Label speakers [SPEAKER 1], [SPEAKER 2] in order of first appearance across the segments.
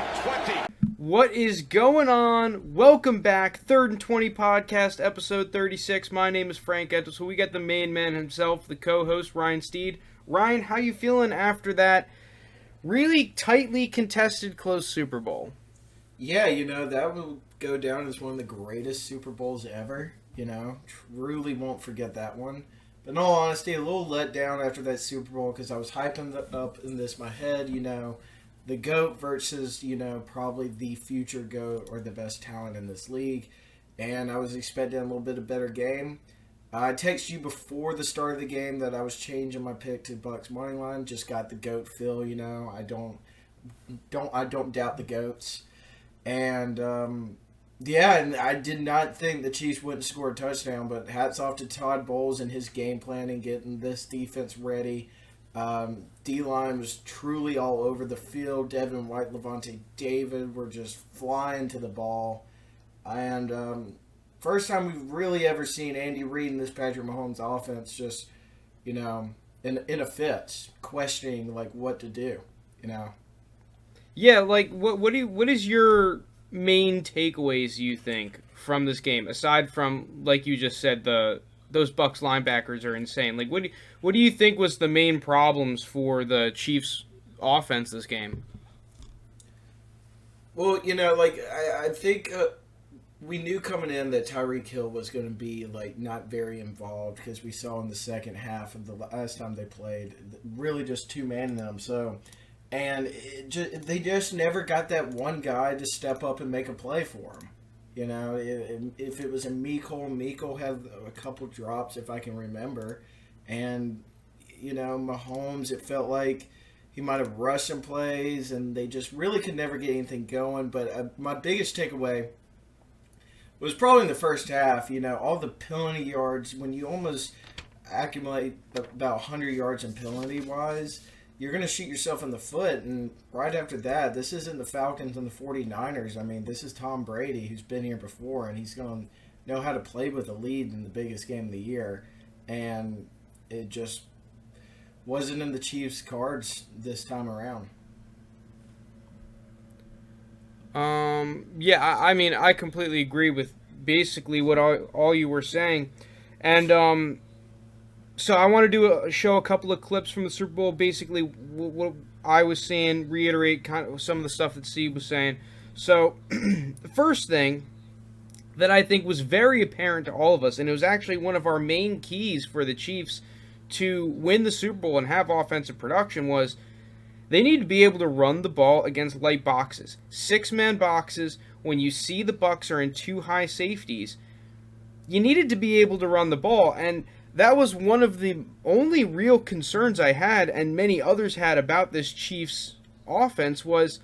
[SPEAKER 1] and 20.
[SPEAKER 2] What is going on? Welcome back. 3rd and 20 podcast, episode 36. My name is Frank Entwistle. We got the main man himself, the co-host, Ryan Steed. Ryan, how you feeling after that really tightly contested close Super Bowl?
[SPEAKER 3] Yeah, that will go down as one of the greatest Super Bowls ever. Truly won't forget that one. But in all honesty, a little let down after that Super Bowl because I was hyping up in my head, the GOAT versus, probably the future GOAT or the best talent in this league. And I was expecting a little bit of better game. I texted you before the start of the game that I was changing my pick to Bucks money line. Just got the GOAT feel, I don't doubt the GOATs. And and I did not think the Chiefs wouldn't score a touchdown, but hats off to Todd Bowles and his game planning, getting this defense ready. D-line was truly all over the field. Devin White, Levante David were just flying to the ball. And first time we've really ever seen Andy Reid and this Patrick Mahomes offense just, in a fit, questioning, what to do,
[SPEAKER 2] Yeah, what is your main takeaways, you think, from this game, aside from, like you just said, those Bucks linebackers are insane. What do you think was the main problems for the Chiefs offense this game?
[SPEAKER 3] Well, I think we knew coming in that Tyreek Hill was going to be, not very involved because we saw in the second half of the last time they played, really just two-man them. So, and they just never got that one guy to step up and make a play for them. If it was a Miko had a couple drops, if I can remember. And, Mahomes, it felt like he might have rushed some plays, and they just really could never get anything going. But my biggest takeaway was probably in the first half, all the penalty yards. When you almost accumulate about 100 yards in penalty-wise, you're going to shoot yourself in the foot. And right after that, this isn't the Falcons and the 49ers. I mean, this is Tom Brady, who's been here before, and he's going to know how to play with a lead in the biggest game of the year. And it just wasn't in the Chiefs' cards this time around.
[SPEAKER 2] Yeah, I mean, I completely agree with basically what all you were saying. And, so I want to show a couple of clips from the Super Bowl, basically what I was saying, reiterate kind of some of the stuff that Steve was saying. So the first thing that I think was very apparent to all of us, and it was actually one of our main keys for the Chiefs to win the Super Bowl and have offensive production, was they need to be able to run the ball against light boxes. 6-man boxes, when you see the Bucks are in two high safeties, you needed to be able to run the ball, and that was one of the only real concerns I had, and many others had, about this Chiefs offense, was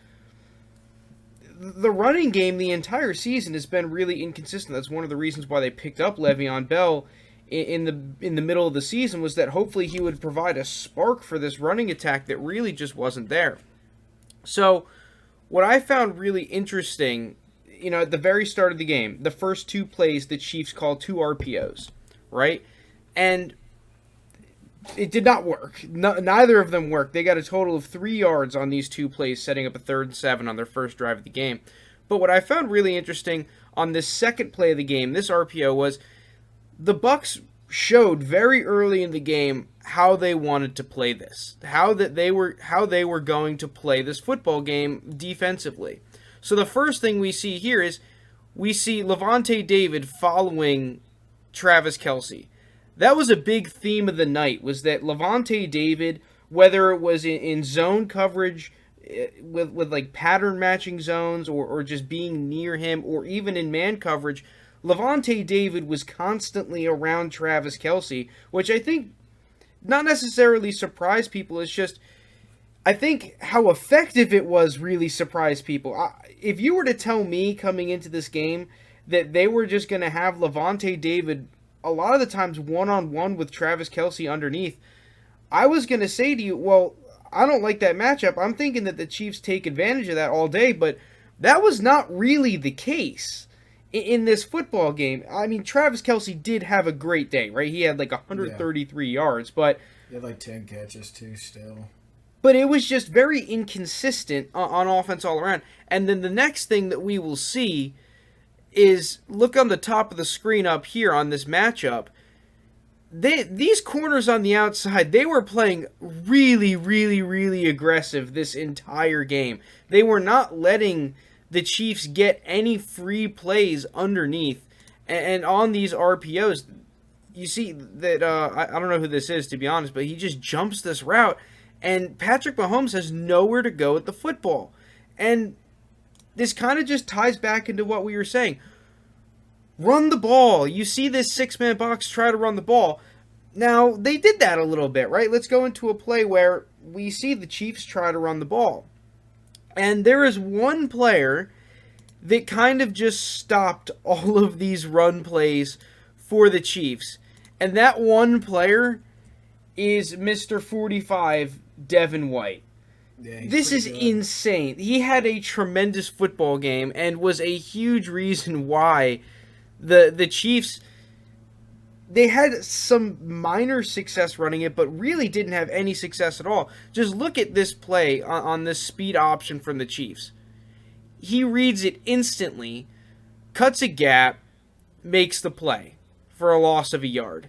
[SPEAKER 2] the running game the entire season has been really inconsistent. That's one of the reasons why they picked up Le'Veon Bell in the middle of the season, was that hopefully he would provide a spark for this running attack that really just wasn't there. So what I found really interesting, at the very start of the game, the first two plays, the Chiefs called 2 RPOs, right? And it did not work. Neither of them worked. They got a total of 3 yards on these 2 plays, setting up a 3rd and 7 on their first drive of the game. But what I found really interesting on this second play of the game, this RPO, was the Bucks showed very early in the game how they wanted to play this, how they were going to play this football game defensively. So the first thing we see here is we see Levante David following Travis Kelce. That was a big theme of the night, was that Levante David, whether it was in zone coverage with pattern matching zones or just being near him, or even in man coverage, Levante David was constantly around Travis Kelce, which I think not necessarily surprised people. It's just, I think how effective it was really surprised people. If you were to tell me coming into this game that they were just going to have Levante David a lot of the times one-on-one with Travis Kelce underneath, I was going to say to you, well, I don't like that matchup. I'm thinking that the Chiefs take advantage of that all day, but that was not really the case in this football game. I mean, Travis Kelce did have a great day, right? He had 133 yards, but
[SPEAKER 3] He had 10 catches too still.
[SPEAKER 2] But it was just very inconsistent on offense all around. And then the next thing that we will see is, look on the top of the screen up here on this matchup. These corners on the outside, they were playing really, really, really aggressive this entire game. They were not letting the Chiefs get any free plays underneath. And on these RPOs, you see that, I don't know who this is, to be honest, but he just jumps this route, and Patrick Mahomes has nowhere to go with the football. And this kind of just ties back into what we were saying. Run the ball. You see this six-man box try to run the ball. Now, they did that a little bit, right? Let's go into a play where we see the Chiefs try to run the ball. And there is one player that kind of just stopped all of these run plays for the Chiefs. And that one player is Mr. 45, Devin White.
[SPEAKER 3] Yeah,
[SPEAKER 2] this is insane. He had a tremendous football game and was a huge reason why the Chiefs, they had some minor success running it, but really didn't have any success at all. Just look at this play on this speed option from the Chiefs. He reads it instantly, cuts a gap, makes the play for a loss of a yard.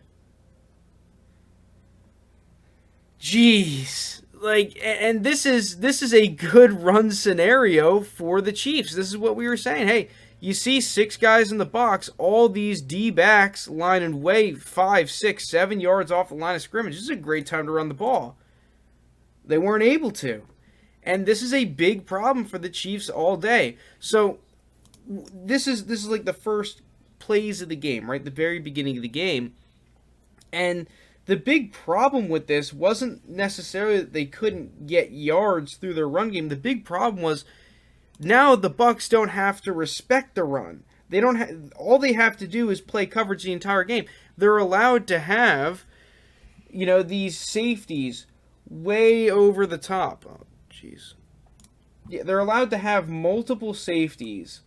[SPEAKER 2] Jeez. And this is a good run scenario for the Chiefs. This is what we were saying. Hey, you see 6 guys in the box, all these D-backs lining way 5, 6, 7 yards off the line of scrimmage. This is a great time to run the ball. They weren't able to. And this is a big problem for the Chiefs all day. So this is like the first plays of the game, right? The very beginning of the game. And the big problem with this wasn't necessarily that they couldn't get yards through their run game. The big problem was now the Bucs don't have to respect the run. They don't all they have to do is play coverage the entire game. They're allowed to have, these safeties way over the top. Oh, jeez. Yeah, they're allowed to have multiple safeties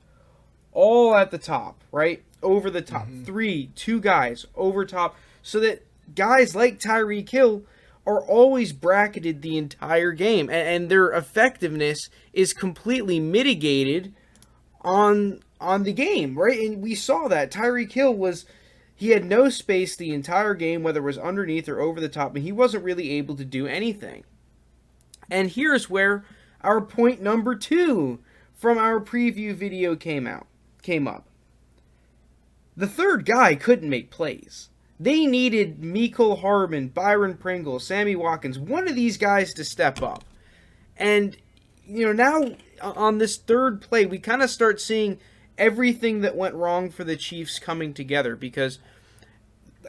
[SPEAKER 2] all at the top, right? Over the top. 2 guys over top, so that guys like Tyreek Hill are always bracketed the entire game, and their effectiveness is completely mitigated on the game, right? And we saw that Tyreek Hill he had no space the entire game, whether it was underneath or over the top, and he wasn't really able to do anything. And here's where our point number 2 from our preview video came up. The third guy couldn't make plays. They needed Mecole Hardman, Byron Pringle, Sammy Watkins, one of these guys to step up. And, now on this third play, we kind of start seeing everything that went wrong for the Chiefs coming together. Because,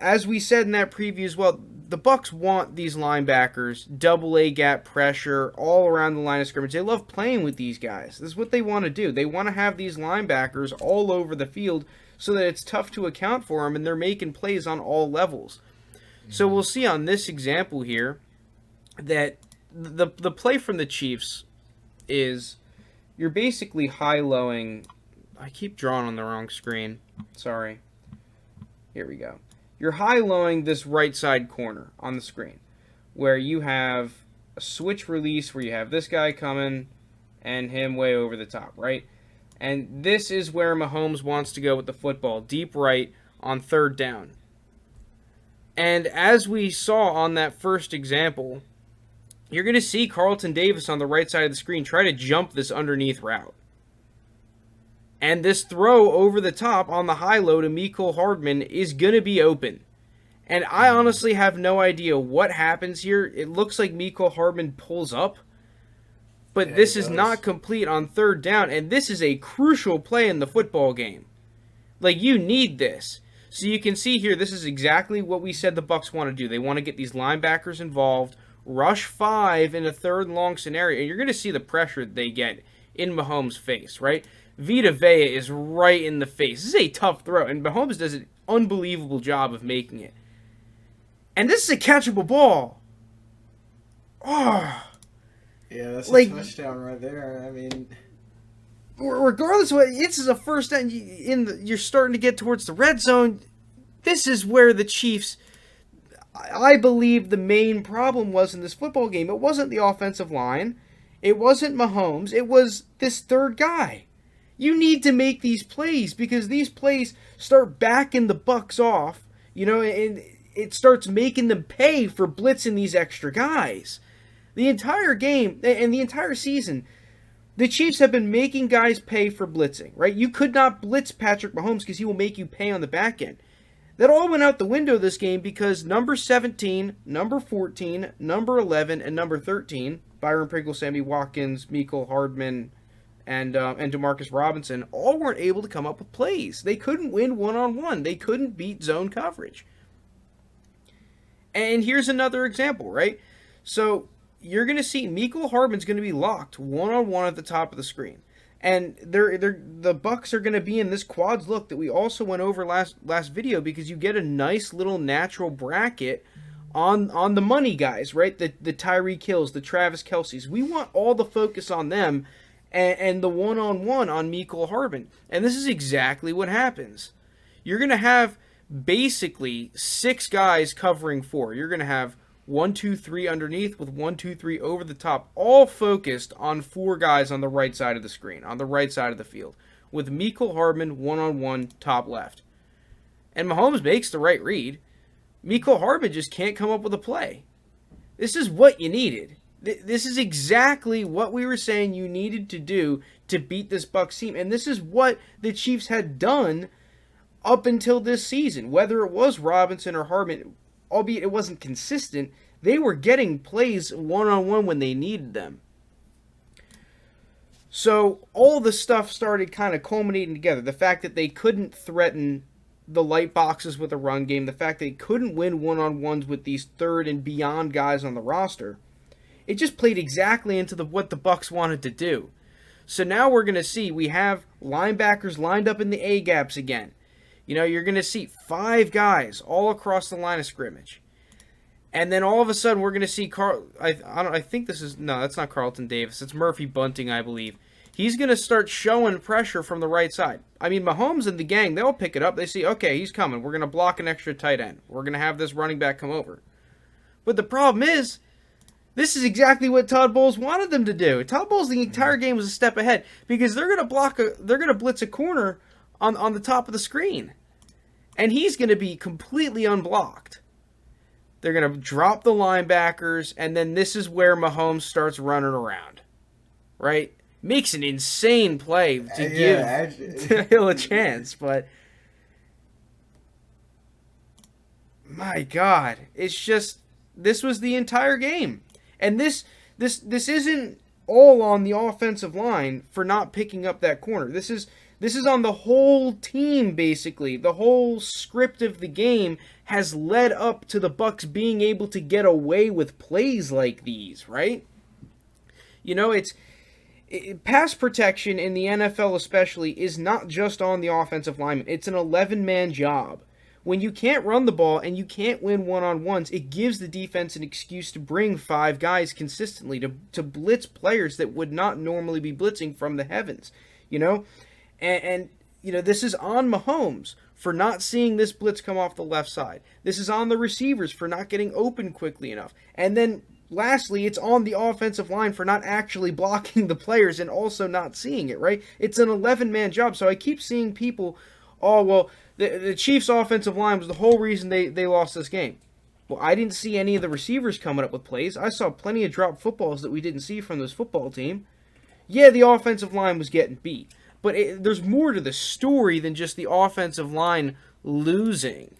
[SPEAKER 2] as we said in that preview as well, the Bucs want these linebackers, double A gap pressure, all around the line of scrimmage. They love playing with these guys. This is what they want to do. They want to have these linebackers all over the field, so that it's tough to account for them, and they're making plays on all levels. So we'll see on this example here that the play from the Chiefs is you're basically high-lowing. I keep drawing on the wrong screen. Sorry. Here we go. You're high-lowing this right side corner on the screen, where you have a switch release where you have this guy coming and him way over the top, right? And this is where Mahomes wants to go with the football, deep right on third down. And as we saw on that first example, you're going to see Carlton Davis on the right side of the screen try to jump this underneath route. And this throw over the top on the high low to Mecole Hardman is going to be open. And I honestly have no idea what happens here. It looks like Mecole Hardman pulls up. But yeah, this is not complete on third down, and this is a crucial play in the football game. You need this. So you can see here, this is exactly what we said the Bucs want to do. They want to get these linebackers involved, rush 5 in a third and long scenario, and you're going to see the pressure they get in Mahomes' face, right? Vita Vea is right in the face. This is a tough throw, and Mahomes does an unbelievable job of making it. And this is a catchable ball. Oh.
[SPEAKER 3] Yeah, that's a touchdown right there. I mean,
[SPEAKER 2] regardless of what, this is a first down. You're starting to get towards the red zone. This is where the Chiefs, I believe the main problem was in this football game. It wasn't the offensive line. It wasn't Mahomes. It was this third guy. You need to make these plays because these plays start backing the Bucks off, and it starts making them pay for blitzing these extra guys. The entire game and the entire season, the Chiefs have been making guys pay for blitzing, right? You could not blitz Patrick Mahomes because he will make you pay on the back end. That all went out the window this game because number 17, number 14, number 11, and number 13, Byron Pringle, Sammy Watkins, Mecole Hardman, and Demarcus Robinson, all weren't able to come up with plays. They couldn't win one-on-one. They couldn't beat zone coverage. And here's another example, right? So you're going to see Mecole Hardman's going to be locked one-on-one at the top of the screen. And the Bucks are going to be in this quads look that we also went over last video because you get a nice little natural bracket on the money guys, right? The Tyreek Hills, the Travis Kelce's. We want all the focus on them and the one-on-one on Mecole Hardman. And this is exactly what happens. You're going to have basically 6 guys covering 4. You're going to have 1, 2, 3 underneath with 1, 2, 3 over the top, all focused on 4 guys on the right side of the screen, on the right side of the field, with Mecole Hardman one-on-one top left. And Mahomes makes the right read. Mecole Hardman just can't come up with a play. This is what you needed. This is exactly what we were saying you needed to do to beat this Bucs team. And this is what the Chiefs had done up until this season. Whether it was Robinson or Hardman, albeit it wasn't consistent, they were getting plays one-on-one when they needed them. So all the stuff started kind of culminating together. The fact that they couldn't threaten the light boxes with a run game, the fact they couldn't win one-on-ones with these third and beyond guys on the roster, it just played exactly into what the Bucs wanted to do. So now we're going to see we have linebackers lined up in the A-gaps again. You're going to see 5 guys all across the line of scrimmage. And then all of a sudden we're going to see that's not Carlton Davis. It's Murphy Bunting, I believe. He's going to start showing pressure from the right side. I mean, Mahomes and the gang, they'll pick it up. They see, okay, he's coming. We're going to block an extra tight end. We're going to have this running back come over. But the problem is, this is exactly what Todd Bowles wanted them to do. Todd Bowles, the entire game was a step ahead because they're going to blitz a corner on the top of the screen. And he's going to be completely unblocked. They're going to drop the linebackers, and then this is where Mahomes starts running around. Right? Makes an insane play to give Hill a chance, but my God, it's just, this was the entire game. And this isn't all on the offensive line for not picking up that corner. This is on the whole team, basically. The whole script of the game has led up to the Bucs being able to get away with plays like these, right? Pass protection in the NFL especially is not just on the offensive lineman. It's an 11-man job. When you can't run the ball and you can't win one-on-ones, it gives the defense an excuse to bring 5 guys consistently to blitz players that would not normally be blitzing from the heavens, And this is on Mahomes for not seeing this blitz come off the left side. This is on the receivers for not getting open quickly enough. And then lastly, it's on the offensive line for not actually blocking the players and also not seeing it, right? It's an 11-man job. So I keep seeing people, the Chiefs' offensive line was the whole reason they lost this game. Well, I didn't see any of the receivers coming up with plays. I saw plenty of drop footballs that we didn't see from this football team. Yeah, the offensive line was getting beat. But there's more to the story than just the offensive line losing,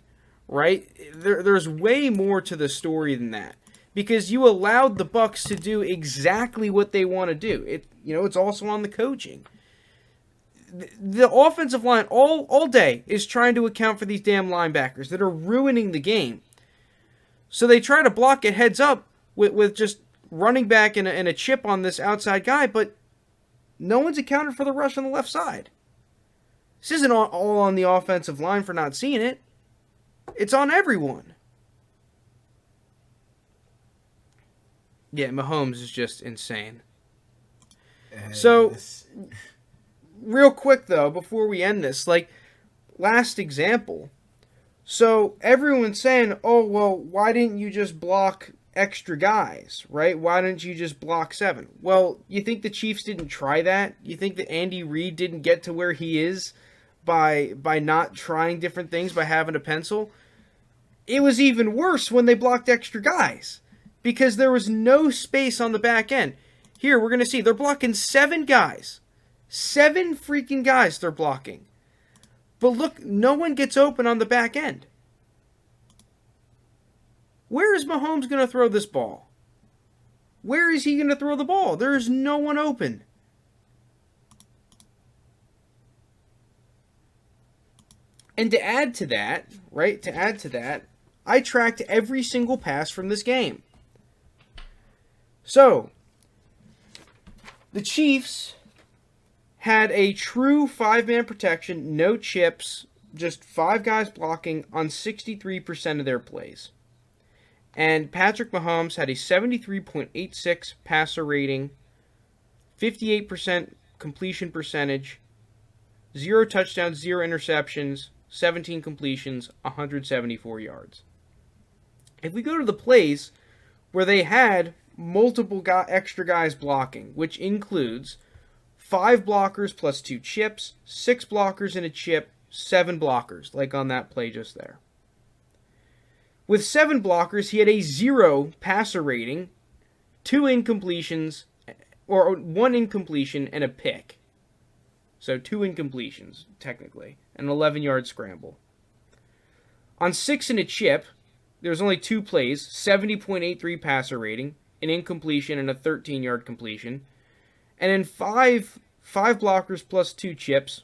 [SPEAKER 2] right? There's way more to the story than that. Because you allowed the Bucs to do exactly what they want to do. It's also on the coaching. The offensive line all day is trying to account for these damn linebackers that are ruining the game. So they try to block it heads up with just running back and a chip on this outside guy, but no one's accounted for the rush on the left side. This isn't all on the offensive line for not seeing it. It's on everyone. Yeah, Mahomes is just insane. So, real quick though, before we end this, last example, So everyone's saying, oh, well, why didn't you just block extra guys, right? Why didn't you just block 7? Well, you think the Chiefs didn't try that? You think that Andy Reid didn't get to where he is by not trying different things, by having a pencil? It was even worse when they blocked extra guys because there was no space on the back end. Here, we're going to see they're blocking 7 guys. 7 freaking guys they're blocking. But look, no one gets open on the back end. Where is Mahomes going to throw this ball? Where is he going to throw the ball? There is no one open. And to add to that, right, I tracked every single pass from this game. So, the Chiefs had a true 5-man protection, no chips, just 5 guys blocking on 63% of their plays. And Patrick Mahomes had a 73.86 passer rating, 58% completion percentage, 0 touchdowns, 0 interceptions, 17 completions, 174 yards. If we go to the plays where they had multiple extra guys blocking, which includes 5 blockers plus 2 chips, 6 blockers and a chip, 7 blockers, like on that play just there. With 7 blockers, he had a 0 passer rating, 2 incompletions, or 1 incompletion and a pick. So 2 incompletions, technically, an 11-yard scramble. On 6 and a chip, there was only 2 plays, 70.83 passer rating, an incompletion and a 13-yard completion. And in 5 blockers plus 2 chips,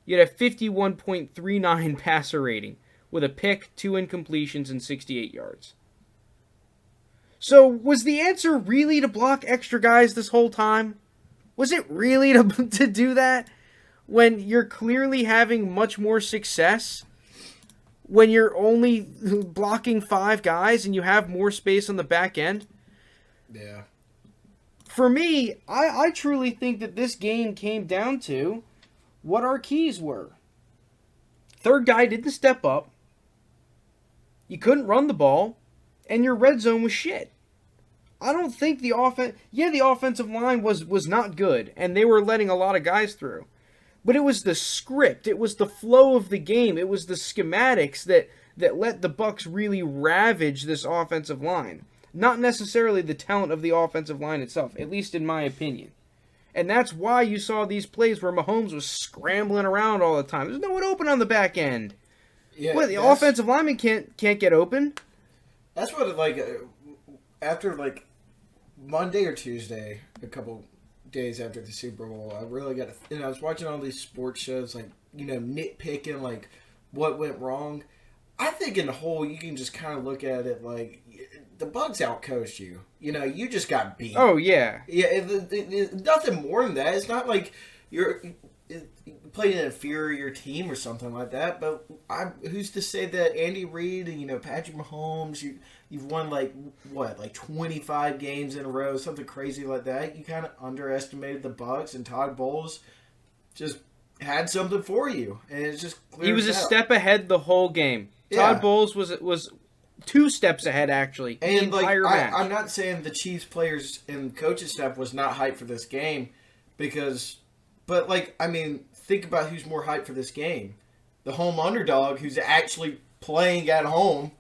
[SPEAKER 2] you had a 51.39 passer rating with a pick, 2 incompletions, and 68 yards. So was the answer really to block extra guys this whole time? Was it really to do that when you're clearly having much more success? When you're only blocking 5 guys and you have more space on the back end?
[SPEAKER 3] Yeah.
[SPEAKER 2] For me, I truly think that this game came down to what our keys were. Third guy didn't step up. You couldn't run the ball. And your red zone was shit. I don't think the offensive line was not good. And they were letting a lot of guys through. But it was the script. It was the flow of the game. It was the schematics that let the Bucs really ravage this offensive line. Not necessarily the talent of the offensive line itself, at least in my opinion. And that's why you saw these plays where Mahomes was scrambling around all the time. There's no one open on the back end.
[SPEAKER 3] Yeah,
[SPEAKER 2] the offensive lineman can't get open?
[SPEAKER 3] That's what, like, after, like, Monday or Tuesday, a couple days after the Super Bowl, I really got to, I was watching all these sports shows, like, nitpicking, like, what went wrong. I think in the whole, you can just kind of look at it like, the Bucs outcoached you. You just got beat.
[SPEAKER 2] Oh, yeah.
[SPEAKER 3] Yeah, nothing more than that. It's not like you're playing an inferior team or something like that. But who's to say that Andy Reid and Patrick Mahomes, you've won like 25 games in a row, something crazy like that. You kind of underestimated the Bucs, and Todd Bowles just had something for you, and it's just
[SPEAKER 2] he was a step ahead the whole game.
[SPEAKER 3] Yeah.
[SPEAKER 2] Todd Bowles was 2 steps ahead, actually.
[SPEAKER 3] And
[SPEAKER 2] the entire match.
[SPEAKER 3] I'm not saying the Chiefs players and coaching staff was not hyped for this game, but think about who's more hyped for this game: the home underdog, who's actually playing at home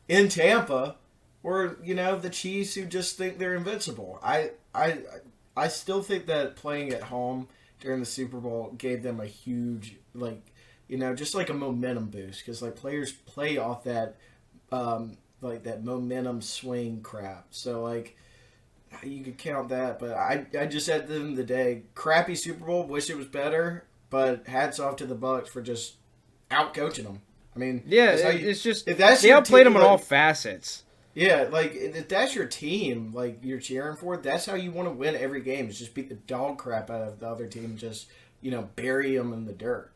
[SPEAKER 3] in Tampa, or the Chiefs who just think they're invincible. I still think that playing at home during the Super Bowl gave them a huge just like a momentum boost, because players play off that. That momentum swing crap. So you could count that, but I just at the end of the day, crappy Super Bowl. Wish it was better, but hats off to the Bucs for just out coaching them. I mean,
[SPEAKER 2] yeah, it's just
[SPEAKER 3] if that's
[SPEAKER 2] they outplayed them on all facets.
[SPEAKER 3] Yeah, if that's your team, you're cheering for, that's how you want to win every game. Is just beat the dog crap out of the other team, and just bury them in the dirt.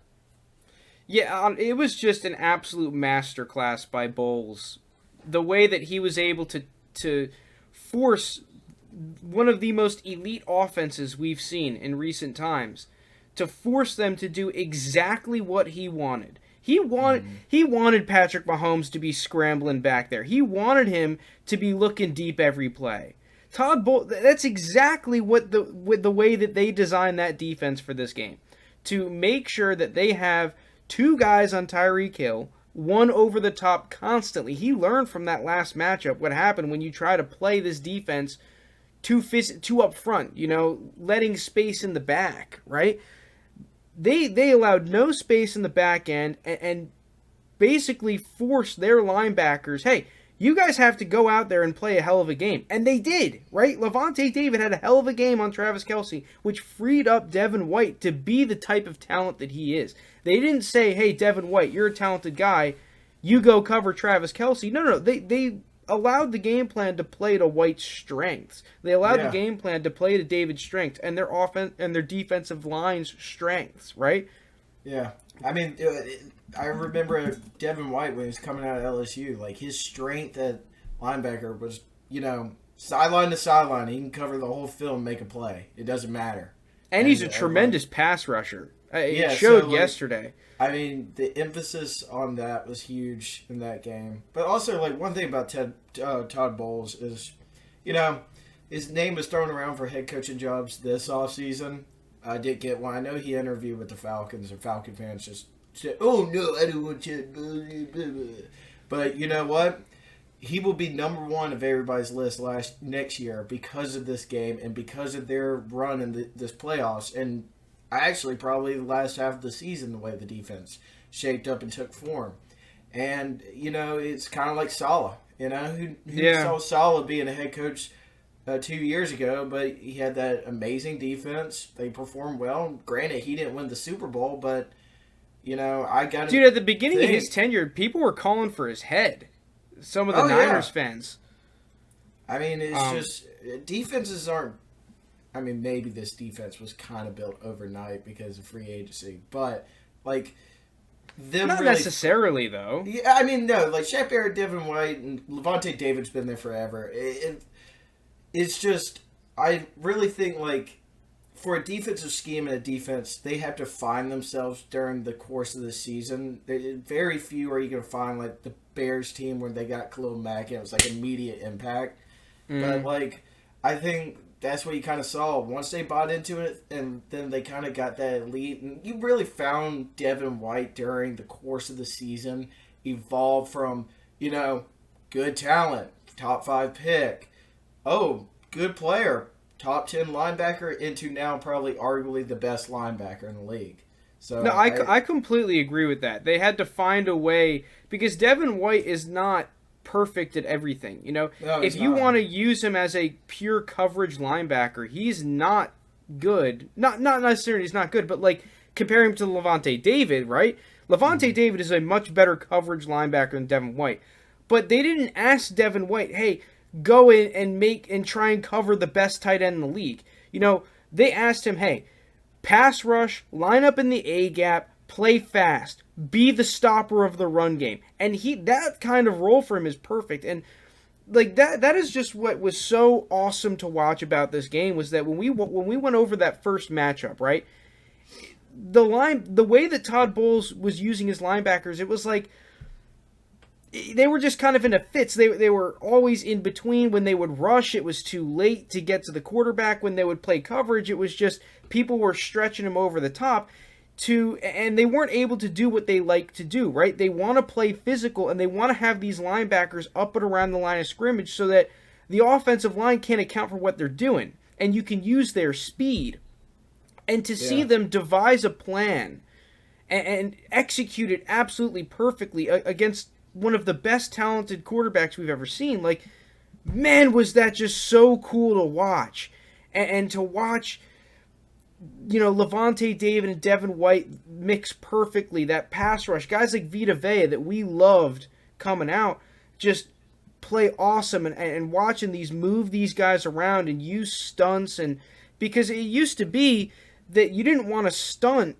[SPEAKER 2] Yeah, it was just an absolute masterclass by Bowles. The way that he was able to force one of the most elite offenses we've seen in recent times, to force them to do exactly what he wanted. He wanted Patrick Mahomes to be scrambling back there. He wanted him to be looking deep every play. Todd Bowles, that's exactly what with the way that they designed that defense for this game, to make sure that they have two guys on Tyreek Hill, one over the top constantly. He learned from that last matchup what happened when you try to play this defense too up front, letting space in the back, right? They allowed no space in the back end and basically forced their linebackers, hey, you guys have to go out there and play a hell of a game. And they did, right? Levante David had a hell of a game on Travis Kelce, which freed up Devin White to be the type of talent that he is. They didn't say, hey, Devin White, you're a talented guy, you go cover Travis Kelce. No. They allowed the game plan to play to White's strengths. They allowed the game plan to play to David's strengths and their offense and their defensive line's strengths, right?
[SPEAKER 3] Yeah. I mean, I remember Devin White when he was coming out of LSU. Like, his strength at linebacker was, sideline to sideline. He can cover the whole field and make a play. It doesn't matter.
[SPEAKER 2] And he's a tremendous pass rusher. It showed yesterday.
[SPEAKER 3] I mean, the emphasis on that was huge in that game. But also, one thing about Todd Bowles is, his name was thrown around for head coaching jobs this offseason. I did get one. I know he interviewed with the Falcons, and Falcon fans just said, oh, no, I don't want to. But you know what? He will be number one of everybody's list next year because of this game and because of their run in this playoffs. And actually probably the last half of the season, the way the defense shaped up and took form. And, it's kind of like Saleh. Who saw Saleh being a head coach 2 years ago, but he had that amazing defense. They performed well. Granted, he didn't win the Super Bowl, but, I got to
[SPEAKER 2] Dude, at the beginning of his tenure, people were calling for his head. Some of the Niners fans.
[SPEAKER 3] I mean, it's just defenses aren't. I mean, maybe this defense was kind of built overnight because of free agency, but them
[SPEAKER 2] not
[SPEAKER 3] really,
[SPEAKER 2] necessarily though.
[SPEAKER 3] Yeah, I mean, no, Shaq Barrett, Devin White, and Levante David's been there forever. It's just, I really think for a defensive scheme and a defense, they have to find themselves during the course of the season. Very few are you going to find the Bears team where they got Khalil Mack and it was immediate impact.
[SPEAKER 2] Mm.
[SPEAKER 3] But I think that's what you kind of saw. Once they bought into it and then they kind of got that elite, and you really found Devin White during the course of the season evolve from, good talent, top 5 pick, good player, top 10 linebacker, into now probably arguably the best linebacker in the league. So
[SPEAKER 2] no, I completely agree with that. They had to find a way, because Devin White is not perfect at everything.
[SPEAKER 3] No,
[SPEAKER 2] if you want to use him as a pure coverage linebacker, he's not good. Not necessarily he's not good, but compare him to Levante David, right? Levante David is a much better coverage linebacker than Devin White. But they didn't ask Devin White, hey, go in and try and cover the best tight end in the league. They asked him, hey, pass rush, line up in the A gap, play fast, be the stopper of the run game. And that kind of role for him is perfect. And that is just what was so awesome to watch about this game, was that when we went over that first matchup, right? The way that Todd Bowles was using his linebackers, it was they were just kind of in a fits. They were always in between. When they would rush, it was too late to get to the quarterback. When they would play coverage, it was just people were stretching him over the top. And they weren't able to do what they like to do, right? They want to play physical, and they want to have these linebackers up and around the line of scrimmage so that the offensive line can't account for what they're doing. And you can use their speed. And to see them devise a plan and execute it absolutely perfectly against one of the best talented quarterbacks we've ever seen, man, was that just so cool to watch. And to watch, Levante David and Devin White mix perfectly. That pass rush, guys like Vita Vea that we loved coming out, just play awesome. And watching move these guys around and use stunts. And because it used to be that you didn't want to stunt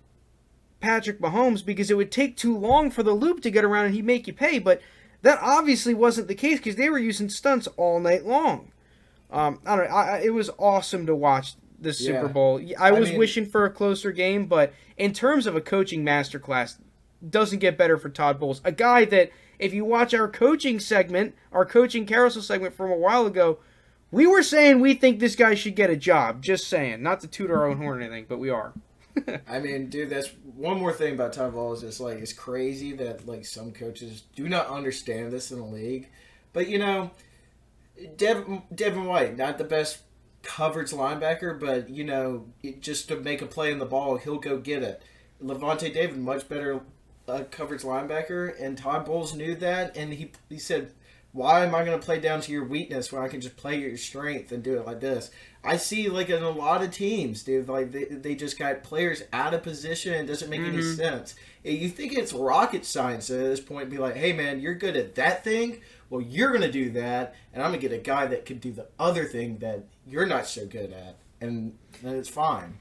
[SPEAKER 2] Patrick Mahomes because it would take too long for the loop to get around and he'd make you pay. But that obviously wasn't the case because they were using stunts all night long. I don't know. It was awesome to watch the Super Bowl. I was wishing for a closer game, but in terms of a coaching masterclass, doesn't get better for Todd Bowles. A guy that, if you watch our coaching segment, our coaching carousel segment from a while ago, we were saying we think this guy should get a job. Just saying. Not to toot our own horn or anything, but we are.
[SPEAKER 3] I mean, dude, that's one more thing about Todd Bowles. It's like, it's crazy that like some coaches do not understand this in the league. But, you know, Devin White, not the best coverage linebacker, but, you know, just to make a play in the ball, he'll go get it. Levante David, much better coverage linebacker, and Todd Bowles knew that, and he said, why am I going to play down to your weakness when I can just play your strength and do it like this? I see, like, in a lot of teams, dude, like, they just got players out of position. It doesn't make any sense. You think it's rocket science at this point, be like, hey, man, you're good at that thing? Well, you're going to do that, and I'm going to get a guy that can do the other thing that you're not so good at, and then it's fine.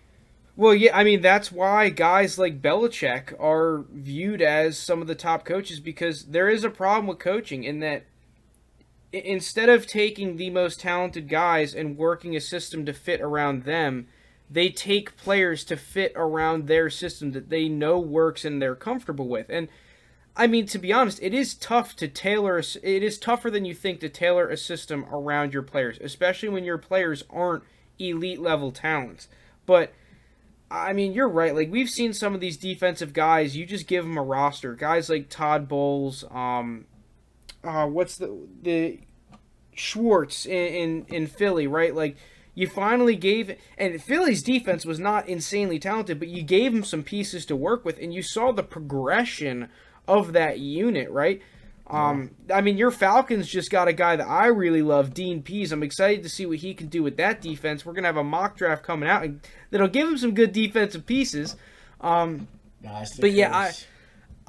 [SPEAKER 2] Well, yeah, I mean, that's why guys like Belichick are viewed as some of the top coaches, because there is a problem with coaching in that instead of taking the most talented guys and working a system to fit around them, they take players to fit around their system that they know works and they're comfortable with. And I mean, to be honest, it is tough to tailor. It is tougher than you think to tailor a system around your players, especially when your players aren't elite level talents. But I mean, you're right. Like, we've seen some of these defensive guys. You just give them a roster. Guys like Todd Bowles, what's the Schwartz in Philly, right? Like, you finally gave, and Philly's defense was not insanely talented, but you gave him some pieces to work with, and you saw the progression of that unit, right? I mean, your Falcons just got a guy that I really love, Dean Pease. I'm excited to see what he can do with that defense. We're going to have a mock draft coming out and that'll give him some good defensive pieces. But yeah,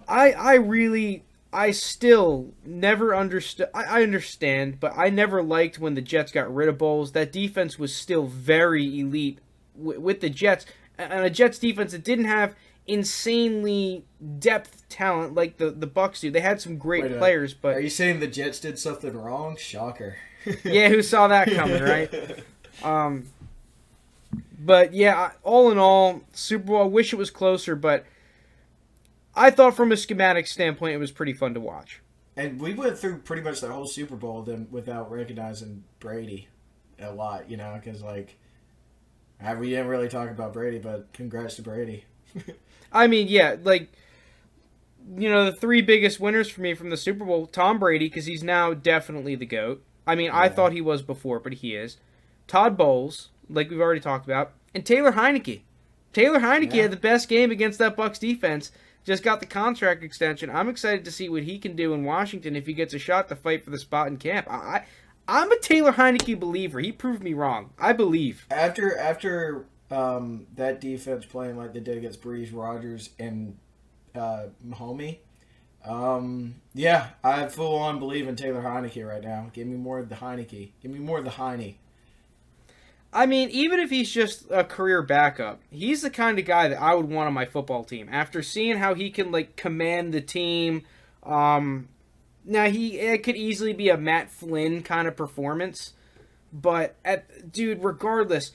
[SPEAKER 2] I still never understood. I understand, but I never liked when the Jets got rid of Bowles. That defense was still very elite with the Jets, and a Jets defense that didn't have insanely depth talent like the Bucs do. They had some great players, but
[SPEAKER 3] are you saying the Jets did something wrong? Shocker.
[SPEAKER 2] Yeah, who saw that coming, right? But yeah, all in all, Super Bowl, I wish it was closer, but I thought from a schematic standpoint it was pretty fun to watch.
[SPEAKER 3] And we went through pretty much the whole Super Bowl then without recognizing Brady a lot, you know, because like we didn't really talk about Brady, but congrats to Brady.
[SPEAKER 2] I mean, yeah, like, you know, the three biggest winners for me from the Super Bowl, Tom Brady, because he's now definitely the GOAT. I mean, I thought he was before, but he is. Todd Bowles, like we've already talked about, and Taylor Heineke. Taylor Heineke had the best game against that Bucs defense, just got the contract extension. I'm excited to see what he can do in Washington if he gets a shot to fight for the spot in camp. I'm a Taylor Heineke believer. He proved me wrong. I believe.
[SPEAKER 3] After that defense playing like they did against Breeze, Rodgers, and Mahomie, I full on believe in Taylor Heineke right now. Give me more of the Heineke. Give me more of the Heine.
[SPEAKER 2] I mean, even if he's just a career backup, he's the kind of guy that I would want on my football team. After seeing how he can like command the team, now it could easily be a Matt Flynn kind of performance, but regardless,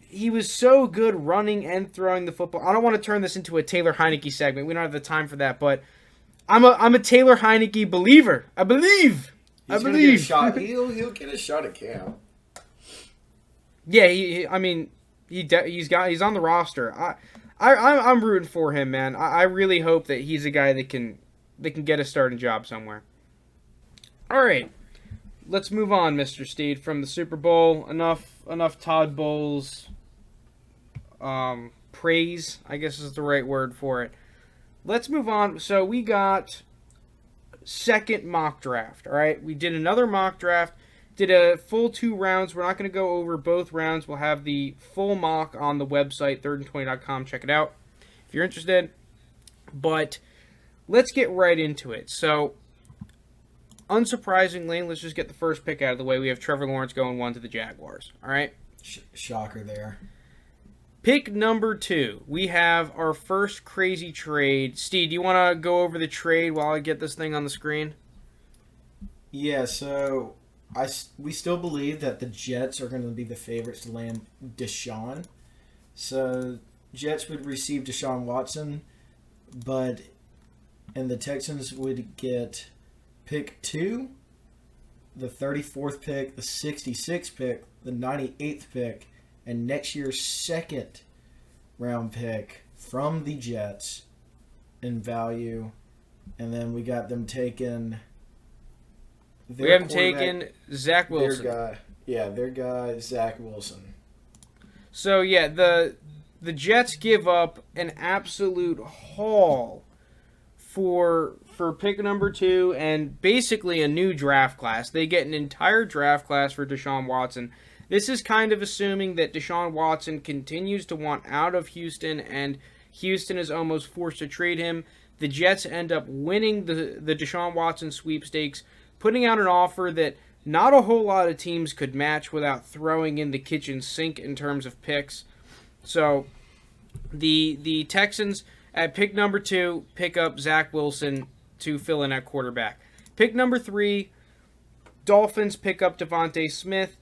[SPEAKER 2] he was so good running and throwing the football. I don't want to turn this into a Taylor Heineke segment. We don't have the time for that, but I'm a Taylor Heineke believer. I believe.
[SPEAKER 3] He'll get a shot at camp.
[SPEAKER 2] Yeah, he's on the roster. I'm rooting for him, man. I really hope that he's a guy that can get a starting job somewhere. All right, let's move on, Mr. Steed, from the Super Bowl. Enough Todd Bowles praise, I guess is the right word for it. Let's move on. So we got second mock draft. All right, we did another mock draft. Did a full 2 rounds. We're not going to go over both rounds. We'll have the full mock on the website, thirdand20.com. Check it out if you're interested. But let's get right into it. So, unsurprisingly, let's just get the first pick out of the way. We have Trevor Lawrence going 1 to the Jaguars. All right?
[SPEAKER 3] Shocker there.
[SPEAKER 2] Pick number 2. We have our first crazy trade. Steve, do you want to go over the trade while I get this thing on the screen?
[SPEAKER 3] Yeah, so we still believe that the Jets are going to be the favorites to land Deshaun. So Jets would receive Deshaun Watson, but and the Texans would get pick 2, the 34th pick, the 66th pick, the 98th pick, and next year's second round pick from the Jets in value. And then we got them taking.
[SPEAKER 2] We haven't taken Zach Wilson.
[SPEAKER 3] Their guy, Zach Wilson.
[SPEAKER 2] So yeah, the Jets give up an absolute haul for pick number 2 and basically a new draft class. They get an entire draft class for Deshaun Watson. This is kind of assuming that Deshaun Watson continues to want out of Houston and Houston is almost forced to trade him. The Jets end up winning the Deshaun Watson sweepstakes, putting out an offer that not a whole lot of teams could match without throwing in the kitchen sink in terms of picks. So the Texans at pick number 2 pick up Zach Wilson to fill in at quarterback. Pick number 3, Dolphins pick up Devontae Smith.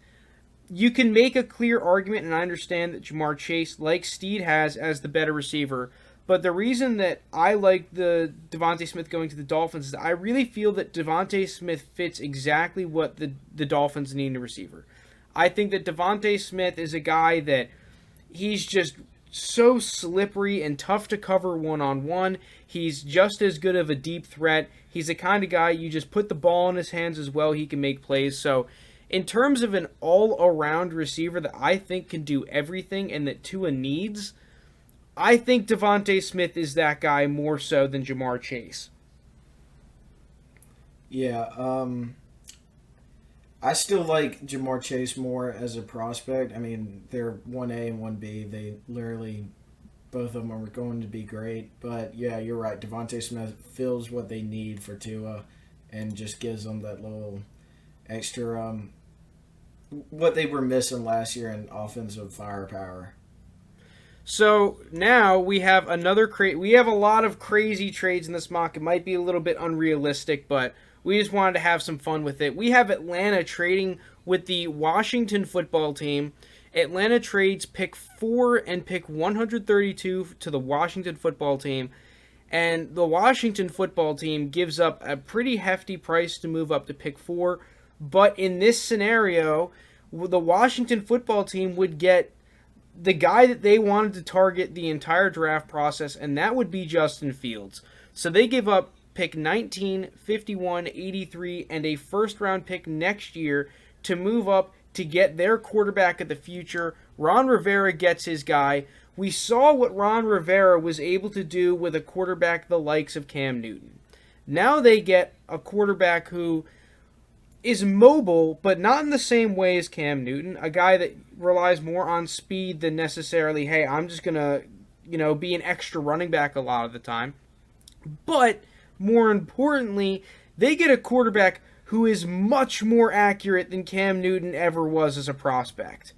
[SPEAKER 2] You can make a clear argument, and I understand that Jamar Chase, like Steed has, as the better receiver. But the reason that I like the Devontae Smith going to the Dolphins is that I really feel that Devontae Smith fits exactly what the Dolphins need in a receiver. I think that Devontae Smith is a guy that he's just so slippery and tough to cover one-on-one. He's just as good of a deep threat. He's the kind of guy you just put the ball in his hands as well. He can make plays. So in terms of an all-around receiver that I think can do everything and that Tua needs, I think Devontae Smith is that guy more so than Jamar Chase.
[SPEAKER 3] Yeah, I still like Jamar Chase more as a prospect. I mean, they're 1A and 1B. They literally, both of them are going to be great. But yeah, you're right. Devontae Smith fills what they need for Tua and just gives them that little extra, what they were missing last year in offensive firepower.
[SPEAKER 2] So now we have we have a lot of crazy trades in this mock. It might be a little bit unrealistic, but we just wanted to have some fun with it. We have Atlanta trading with the Washington football team. Atlanta trades pick 4 and pick 132 to the Washington football team. And the Washington football team gives up a pretty hefty price to move up to pick 4. But in this scenario, the Washington football team would get the guy that they wanted to target the entire draft process, and that would be Justin Fields. So they give up pick 19, 51, 83, and a first-round pick next year to move up to get their quarterback of the future. Ron Rivera gets his guy. We saw what Ron Rivera was able to do with a quarterback the likes of Cam Newton. Now they get a quarterback who is mobile, but not in the same way as Cam Newton, a guy that relies more on speed than necessarily, hey, I'm just going to, be an extra running back a lot of the time. But more importantly, they get a quarterback who is much more accurate than Cam Newton ever was as a prospect.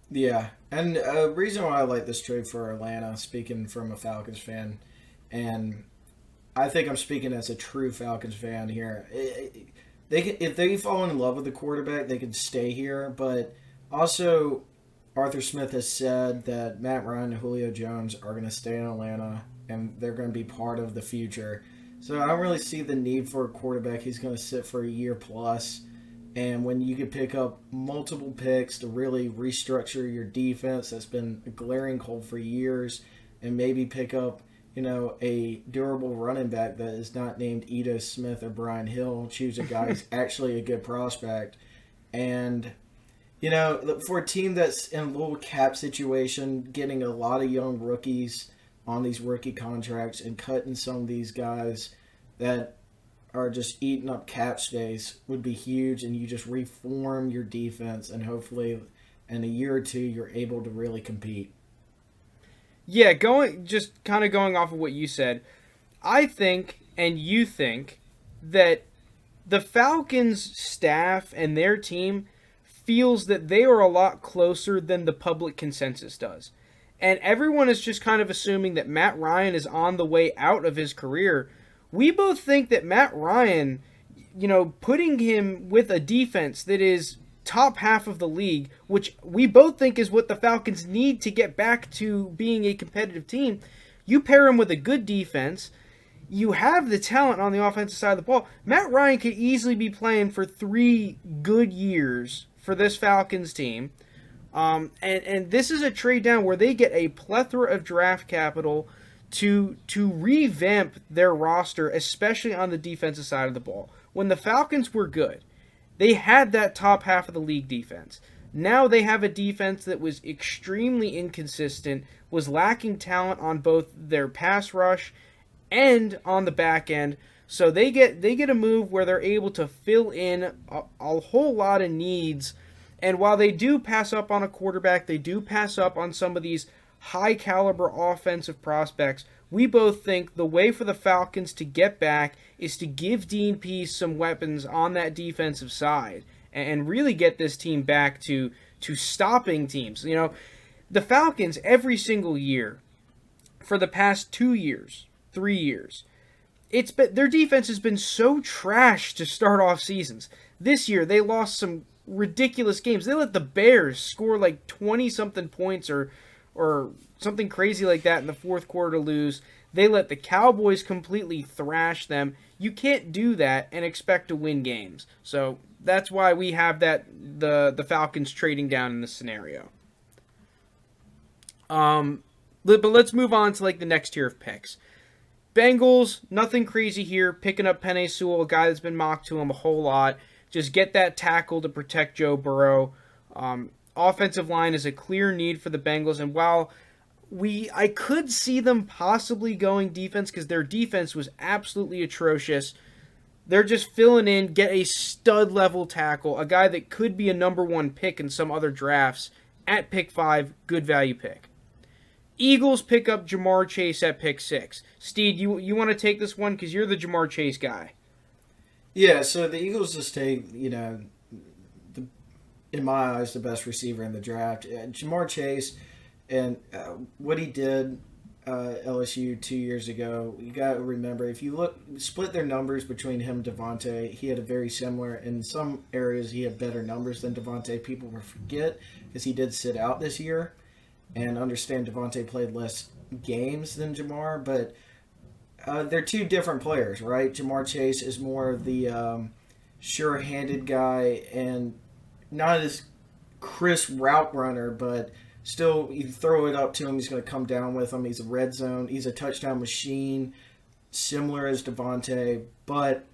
[SPEAKER 3] Yeah, and a reason why I like this trade for Atlanta, speaking from a Falcons fan, and I think I'm speaking as a true Falcons fan here. If they fall in love with the quarterback, they can stay here. But also, Arthur Smith has said that Matt Ryan and Julio Jones are going to stay in Atlanta, and they're going to be part of the future. So I don't really see the need for a quarterback. He's going to sit for a year plus. And when you can pick up multiple picks to really restructure your defense that's been a glaring hole for years, and maybe pick up a durable running back that is not named Ito Smith or Brian Hill. Choose a guy who's actually a good prospect. And, for a team that's in a little cap situation, getting a lot of young rookies on these rookie contracts and cutting some of these guys that are just eating up cap space would be huge. And you just reform your defense, and hopefully in a year or two you're able to really compete.
[SPEAKER 2] Yeah, going off of what you said, I think, and you think, that the Falcons staff and their team feels that they are a lot closer than the public consensus does. And everyone is just kind of assuming that Matt Ryan is on the way out of his career. We both think that Matt Ryan, putting him with a defense that is top half of the league, which we both think is what the Falcons need to get back to being a competitive team, You pair him with a good defense. You have the talent on the offensive side of the ball. Matt Ryan could easily be playing for 3 good years for this Falcons team. And this is a trade down where they get a plethora of draft capital to revamp their roster, especially on the defensive side of the ball. When the Falcons were good, they had that top half of the league defense. Now they have a defense that was extremely inconsistent, was lacking talent on both their pass rush and on the back end. So they get a move where they're able to fill in a whole lot of needs. And while they do pass up on a quarterback, they do pass up on some of these high caliber offensive prospects. We both think the way for the Falcons to get back is to give Dean Pease some weapons on that defensive side and really get this team back to stopping teams. You know, the Falcons every single year for the past 2 years, 3 years, their defense has been so trash to start off seasons. This year they lost some ridiculous games. They let the Bears score like 20-something points or something crazy like that in the fourth quarter to lose. They let the Cowboys completely thrash them. You can't do that and expect to win games. So that's why we have the Falcons trading down in this scenario. But let's move on to like the next tier of picks. Bengals, nothing crazy here. Picking up Penei Sewell, a guy that's been mocked to him a whole lot. Just get that tackle to protect Joe Burrow. Offensive line is a clear need for the Bengals, and while I could see them possibly going defense because their defense was absolutely atrocious, they're just filling in, get a stud level tackle, a guy that could be a number 1 pick in some other drafts at pick 5, good value pick. Eagles pick up Jamar Chase at pick 6. Steed, you want to take this one because you're the Jamar Chase guy.
[SPEAKER 3] Yeah, so the Eagles just take, in my eyes, the best receiver in the draft. Jamar Chase and what he did LSU 2 years ago, you got to remember, if you split their numbers between him and Devontae, he had a very similar, in some areas he had better numbers than Devontae. People will forget because he did sit out this year, and understand Devontae played less games than Jamar, but they're two different players, right? Jamar Chase is more of the sure-handed guy and not as crisp route runner, but still, you throw it up to him, he's going to come down with him. He's a red zone. He's a touchdown machine, similar as Devontae. But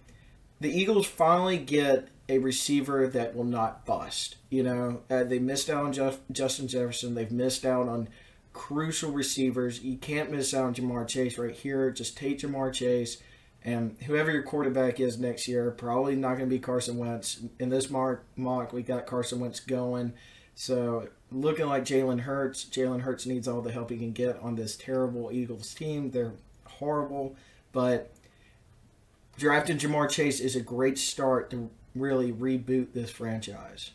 [SPEAKER 3] the Eagles finally get a receiver that will not bust. They missed out on Justin Jefferson. They've missed out on crucial receivers. You can't miss out on Jamar Chase right here. Just take Jamar Chase, and whoever your quarterback is next year, probably not going to be Carson Wentz. In this mock, we got Carson Wentz going. So looking like Jalen Hurts. Jalen Hurts needs all the help he can get on this terrible Eagles team. They're horrible, but drafting Jamar Chase is a great start to really reboot this franchise.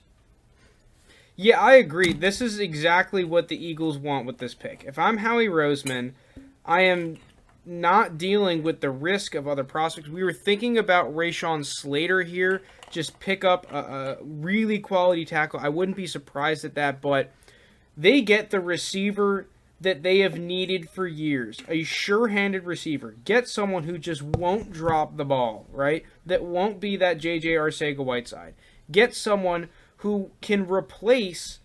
[SPEAKER 2] Yeah, I agree. This is exactly what the Eagles want with this pick. If I'm Howie Roseman, I am not dealing with the risk of other prospects. We were thinking about Rashawn Slater here. Just pick up a really quality tackle. I wouldn't be surprised at that, but they get the receiver that they have needed for years. A sure-handed receiver. Get someone who just won't drop the ball, right? That won't be that J.J. Arcega-Whiteside. Get someone who can replace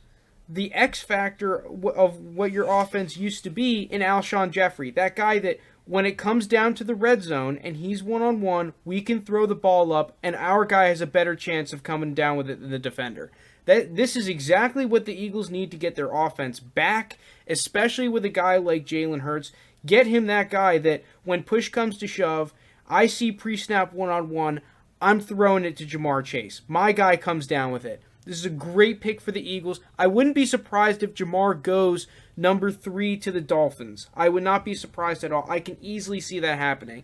[SPEAKER 2] the X factor of what your offense used to be in Alshon Jeffrey. That guy that when it comes down to the red zone and he's one-on-one, we can throw the ball up and our guy has a better chance of coming down with it than the defender. This is exactly what the Eagles need to get their offense back, especially with a guy like Jalen Hurts. Get him that guy that when push comes to shove, I see pre-snap one-on-one, I'm throwing it to Jamar Chase. My guy comes down with it. This is a great pick for the Eagles. I wouldn't be surprised if Jamar goes number 3 to the Dolphins. I would not be surprised at all. I can easily see that happening.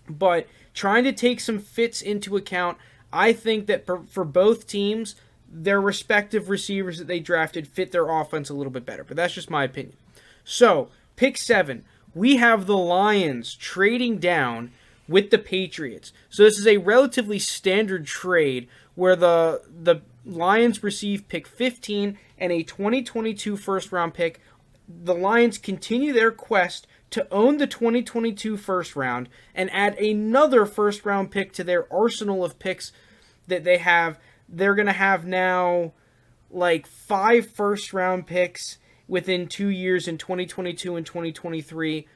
[SPEAKER 2] But trying to take some fits into account, I think that for both teams, their respective receivers that they drafted fit their offense a little bit better. But that's just my opinion. So, pick 7. We have the Lions trading down with the Patriots. So this is a relatively standard trade where the Lions receive pick 15 and a 2022 first-round pick the Lions continue their quest to own the 2022 first round and add another first round pick to their arsenal of picks that they have. They're going to have now like 5 first round picks within 2 years in 2022 and 2023.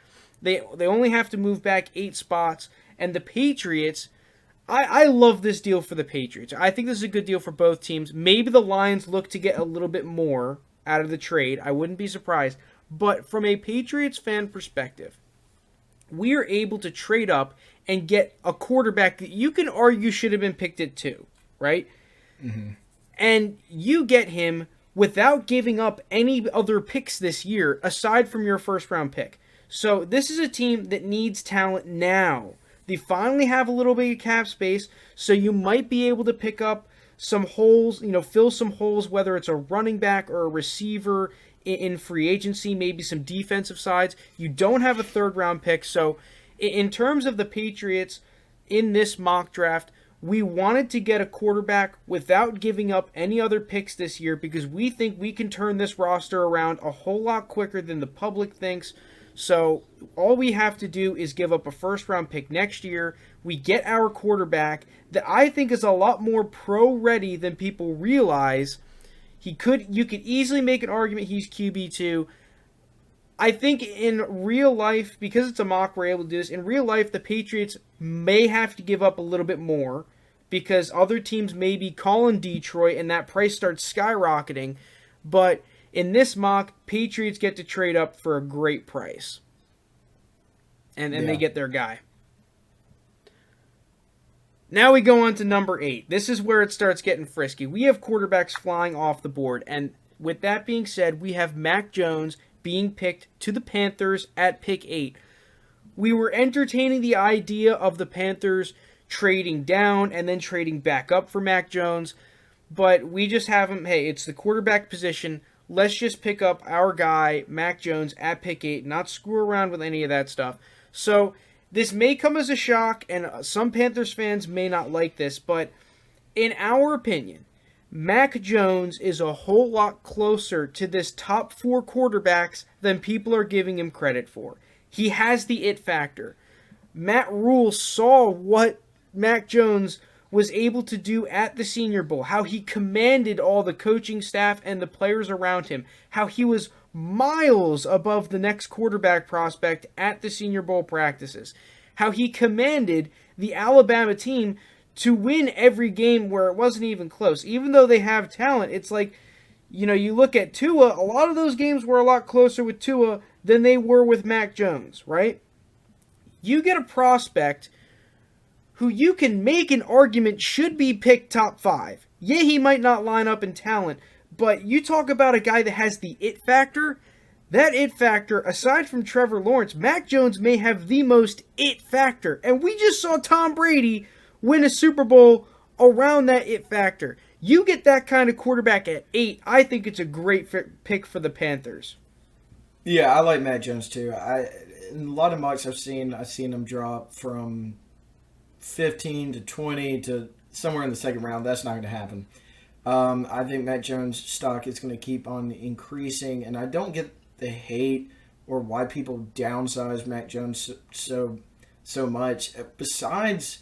[SPEAKER 2] They only have to move back 8 spots. And the Patriots, I love this deal for the Patriots. I think this is a good deal for both teams. Maybe the Lions look to get a little bit more out of the trade. I wouldn't be surprised. But from a Patriots fan perspective, we are able to trade up and get a quarterback that you can argue should have been picked at 2, right?
[SPEAKER 3] Mm-hmm.
[SPEAKER 2] And you get him without giving up any other picks this year aside from your first round pick. So this is a team that needs talent now. They finally have a little bit of cap space, so you might be able to pick up some holes, fill some holes, whether it's a running back or a receiver in free agency, maybe some defensive sides. You don't have a third round pick. So in terms of the Patriots in this mock draft, we wanted to get a quarterback without giving up any other picks this year because we think we can turn this roster around a whole lot quicker than the public thinks. So all we have to do is give up a first round pick next year. We get our quarterback that I think is a lot more pro ready than people realize. You could easily make an argument he's QB2. I think in real life, because it's a mock, we're able to do this. In real life, the Patriots may have to give up a little bit more because other teams may be calling Detroit and that price starts skyrocketing. But in this mock, Patriots get to trade up for a great price. And they get their guy. Now we go on to number 8. This is where it starts getting frisky. We have quarterbacks flying off the board. And with that being said, we have Mac Jones being picked to the Panthers at pick 8. We were entertaining the idea of the Panthers trading down and then trading back up for Mac Jones. But we just have him, hey, it's the quarterback position. Let's just pick up our guy, Mac Jones, at pick 8, not screw around with any of that stuff. So this may come as a shock, and some Panthers fans may not like this, but in our opinion, Mac Jones is a whole lot closer to this top 4 quarterbacks than people are giving him credit for. He has the it factor. Matt Rule saw what Mac Jones was able to do at the Senior Bowl, how he commanded all the coaching staff and the players around him, how he was miles above the next quarterback prospect at the Senior Bowl practices, how he commanded the Alabama team to win every game where it wasn't even close. Even though they have talent, it's like, you look at Tua, a lot of those games were a lot closer with Tua than they were with Mac Jones, right? You get a prospect who you can make an argument should be picked top 5. Yeah, he might not line up in talent, but you talk about a guy that has the it factor. That it factor, aside from Trevor Lawrence, Mac Jones may have the most it factor. And we just saw Tom Brady win a Super Bowl around that it factor. You get that kind of quarterback at 8, I think it's a great pick for the Panthers.
[SPEAKER 3] Yeah, I like Mac Jones too. In a lot of mocks I've seen him drop from 15 to 20 to somewhere in the second round. That's not going to happen. I think Mac Jones' stock is going to keep on increasing, and I don't get the hate or why people downsize Mac Jones so much. Besides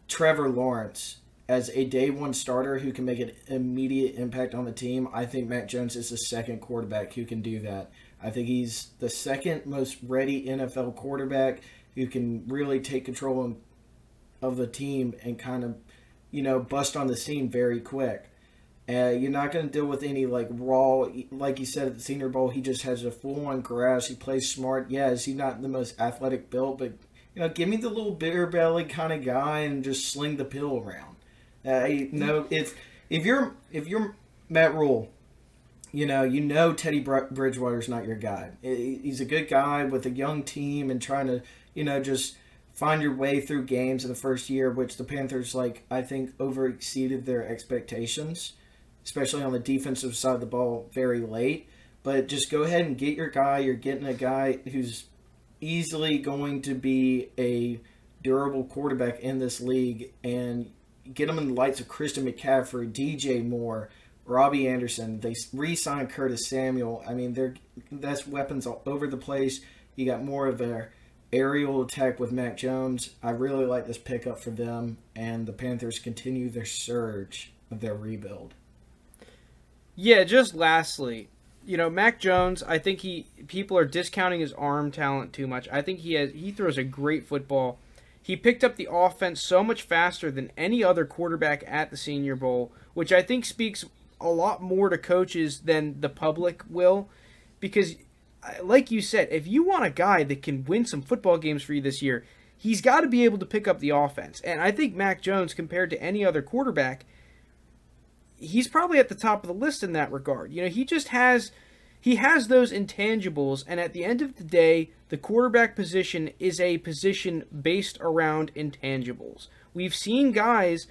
[SPEAKER 3] Trevor Lawrence as a day one starter who can make an immediate impact on the team, I think Mac Jones is the second quarterback who can do that. I think he's the second most ready NFL quarterback who can really take control of the team and kind of, bust on the scene very quick. You're not going to deal with any raw, like you said at the Senior Bowl, he just has a full-on grasp. He plays smart. Yeah, is he not the most athletic build? But, give me the little beer belly kind of guy and just sling the pill around. If you're Matt Rule, Teddy Bridgewater's not your guy. He's a good guy with a young team and trying to, just find your way through games in the first year, which the Panthers, I think, over-exceeded their expectations, especially on the defensive side of the ball very late. But just go ahead and get your guy. You're getting a guy who's easily going to be a durable quarterback in this league, and get him in the lights of Christian McCaffrey, DJ Moore, Robbie Anderson. They re-signed Curtis Samuel. I mean, that's weapons all over the place. You got more of a aerial attack with Mac Jones. I really like this pickup for them, and the Panthers continue their surge of their rebuild.
[SPEAKER 2] Yeah, just lastly, Mac Jones, I think people are discounting his arm talent too much. I think he throws a great football. He picked up the offense so much faster than any other quarterback at the Senior Bowl, which I think speaks a lot more to coaches than the public will, because like you said, if you want a guy that can win some football games for you this year, he's got to be able to pick up the offense. And I think Mac Jones, compared to any other quarterback, he's probably at the top of the list in that regard. He has those intangibles, and at the end of the day, the quarterback position is a position based around intangibles. We've seen guys,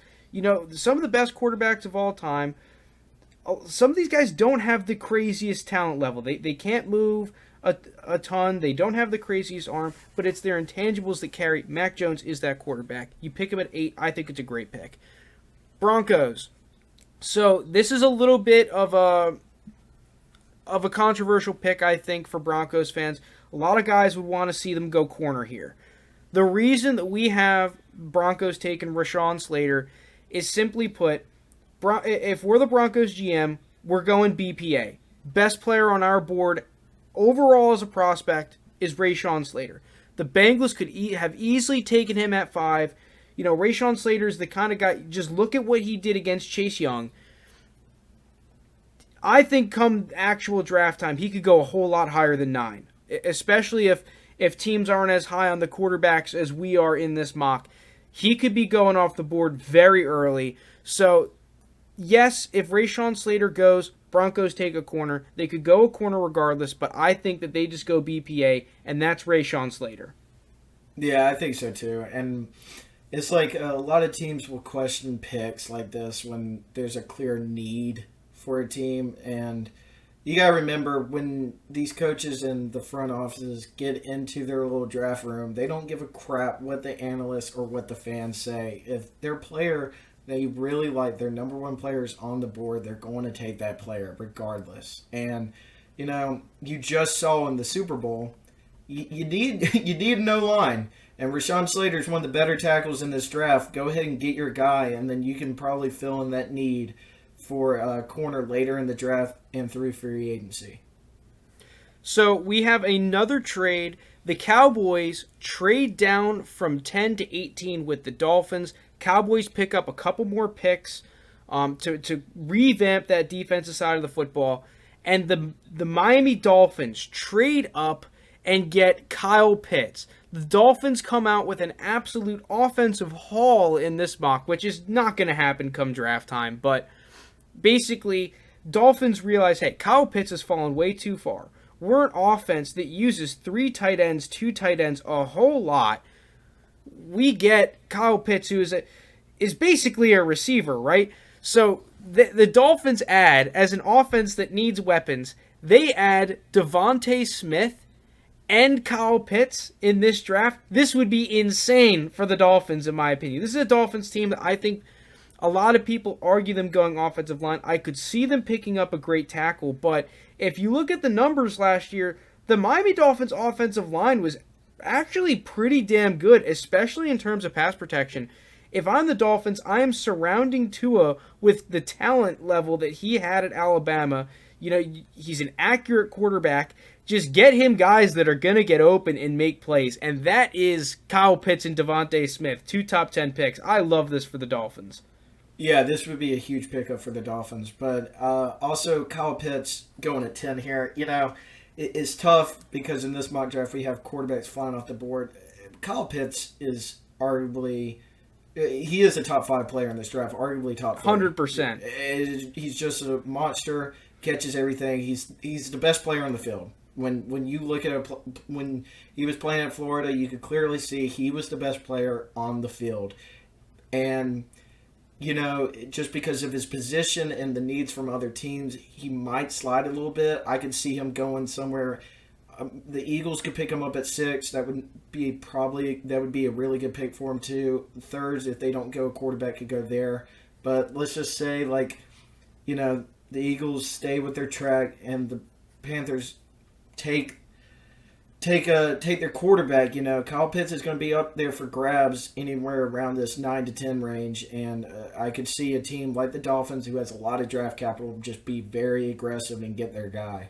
[SPEAKER 2] some of the best quarterbacks of all time, some of these guys don't have the craziest talent level. They can't move a ton. They don't have the craziest arm, but it's their intangibles that carry. Mac Jones is that quarterback. You pick him at 8, I think it's a great pick. Broncos. So this is a little bit of a controversial pick, I think, for Broncos fans. A lot of guys would want to see them go corner here. The reason that we have Broncos taking Rashawn Slater is, simply put, if we're the Broncos GM, we're going BPA. Best player on our board overall as a prospect is Rashawn Slater. The Bengals could have easily taken him at 5. Rashawn Slater is the kind of guy, just look at what he did against Chase Young. I think come actual draft time, he could go a whole lot higher than 9, especially if teams aren't as high on the quarterbacks as we are in this mock. He could be going off the board very early. So, yes, if Rashawn Slater goes, Broncos take a corner. They could go a corner regardless, but I think that they just go BPA, and that's Rashawn Slater.
[SPEAKER 3] Yeah, I think so too. And it's like a lot of teams will question picks like this when there's a clear need for a team. And you got to remember, when these coaches in the front offices get into their little draft room, they don't give a crap what the analysts or what the fans say. If their player they really like, their number one player is on the board, they're going to take that player regardless. And, you just saw in the Super Bowl, you need no line. And Rashawn Slater is one of the better tackles in this draft. Go ahead and get your guy, and then you can probably fill in that need for a corner later in the draft and through free agency.
[SPEAKER 2] So we have another trade. The Cowboys trade down from 10 to 18 with the Dolphins. Cowboys pick up a couple more picks to revamp that defensive side of the football. And the Miami Dolphins trade up and get Kyle Pitts. The Dolphins come out with an absolute offensive haul in this mock, which is not going to happen come draft time. But basically, Dolphins realize, hey, Kyle Pitts has fallen way too far. We're an offense that uses 3 tight ends, 2 tight ends a whole lot. We get Kyle Pitts, who is basically a receiver, right? So the Dolphins add, as an offense that needs weapons, they add Devontae Smith and Kyle Pitts in this draft. This would be insane for the Dolphins, in my opinion. This is a Dolphins team that I think a lot of people argue them going offensive line. I could see them picking up a great tackle, but if you look at the numbers last year, the Miami Dolphins offensive line was actually pretty damn good, especially in terms of pass protection. If I'm the Dolphins, I am surrounding Tua with the talent level that he had at Alabama. He's an accurate quarterback. Just get him guys that are going to get open and make plays. And that is Kyle Pitts and Devontae Smith, 2 top 10 picks. I love this for the Dolphins.
[SPEAKER 3] Yeah, this would be a huge pickup for the Dolphins. But also Kyle Pitts going at 10 here. It's tough because in this mock draft we have quarterbacks flying off the board. Kyle Pitts is arguably, he is a top 5 player in this draft, arguably top 5.
[SPEAKER 2] 100%.
[SPEAKER 3] He's just a monster, catches everything. He's the best player on the field. When you look at when he was playing at Florida, you could clearly see he was the best player on the field. And just because of his position and the needs from other teams, he might slide a little bit. I could see him going somewhere. The Eagles could pick him up at 6. That would be a really good pick for him too. Thirds, if they don't go quarterback, could go there. But let's just say, the Eagles stay with their track, and the Panthers take take their quarterback. You know, Kyle Pitts is going to be up there for grabs anywhere around this 9 to 10 range, and I could see a team like the Dolphins, who has a lot of draft capital, just be very aggressive and get their guy.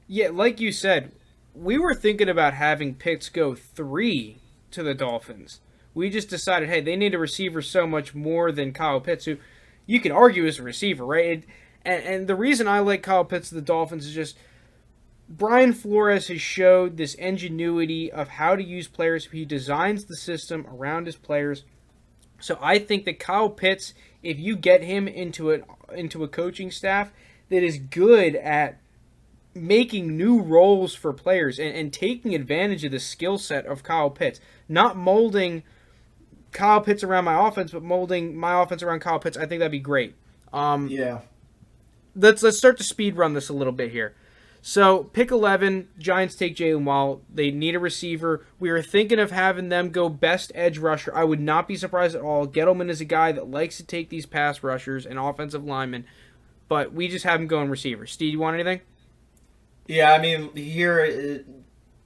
[SPEAKER 2] Yeah, like you said, we were thinking about having Pitts go 3 to the Dolphins. We just decided, hey, they need a receiver so much more than Kyle Pitts, who you can argue is a receiver, right? And the reason I like Kyle Pitts to the Dolphins is just Brian Flores has showed this ingenuity of how to use players. He designs the system around his players. So I think that Kyle Pitts, if you get him into a coaching staff that is good at making new roles for players and taking advantage of the skill set of Kyle Pitts, not molding Kyle Pitts around my offense, but molding my offense around Kyle Pitts, I think that'd be great.
[SPEAKER 3] Yeah.
[SPEAKER 2] Let's start to speed run this a little bit here. So, pick 11, Giants take Jalen Waddle. They need a receiver. We are thinking of having them go best edge rusher. I would not be surprised at all. Gettleman is a guy that likes to take these pass rushers and offensive linemen, but we just have him going receiver. Steve, you want anything?
[SPEAKER 3] Yeah, I mean, here,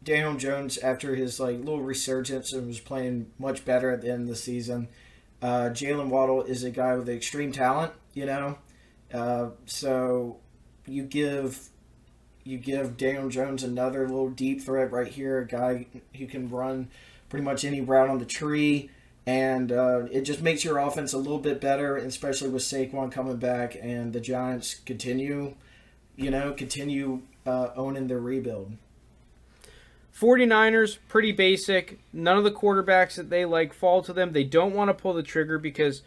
[SPEAKER 3] Daniel Jones, after his little resurgence and was playing much better at the end of the season, Jalen Waddle is a guy with extreme talent, you know? So you give Daniel Jones another little deep threat right here, a guy who can run pretty much any route on the tree, and it just makes your offense a little bit better, especially with Saquon coming back and the Giants continue owning their rebuild.
[SPEAKER 2] 49ers, pretty basic. None of the quarterbacks that they like fall to them. They don't want to pull the trigger because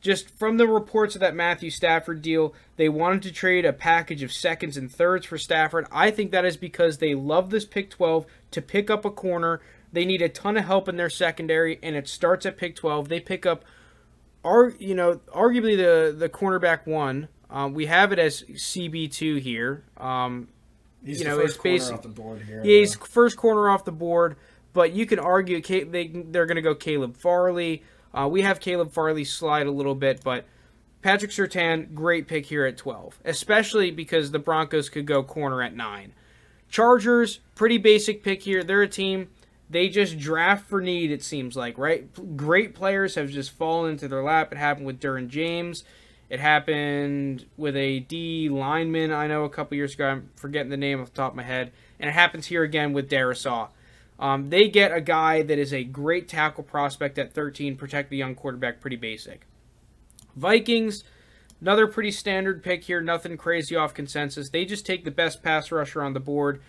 [SPEAKER 2] just from the reports of that Matthew Stafford deal, they wanted to trade a package of seconds and thirds for Stafford. I think that is because they love this pick 12 to pick up a corner. They need a ton of help in their secondary, and it starts at pick 12. They pick up, arguably the cornerback 1. We have it as CB2 here.
[SPEAKER 3] He's the first corner off the board here.
[SPEAKER 2] Yeah, he's first corner off the board, but you can argue they're going to go Caleb Farley. We have Caleb Farley slide a little bit, but Patrick Surtain, great pick here at 12, especially because the Broncos could go corner at 9. Chargers, pretty basic pick here. They're a team, they just draft for need, it seems like, right? Great players have just fallen into their lap. It happened with Derwin James. It happened with a D lineman I know a couple years ago. I'm forgetting the name off the top of my head. And it happens here again with Darisaw. They get a guy that is a great tackle prospect at 13, protect the young quarterback, pretty basic. Vikings, another pretty standard pick here, nothing crazy off consensus. They just take the best pass rusher on the board.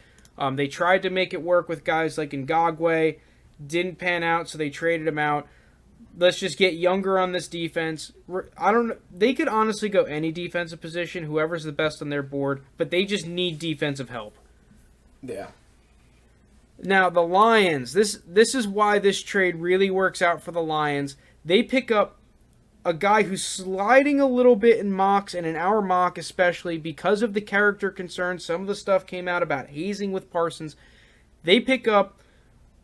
[SPEAKER 2] They tried to make it work with guys like Ngakoue, didn't pan out, so they traded him out. Let's just get younger on this defense. They could honestly go any defensive position, whoever's the best on their board, but they just need defensive help.
[SPEAKER 3] Yeah.
[SPEAKER 2] Now, the Lions, this is why this trade really works out for the Lions. They pick up a guy who's sliding a little bit in mocks, and in our mock especially, because of the character concerns. Some of the stuff came out about hazing with Parsons. They pick up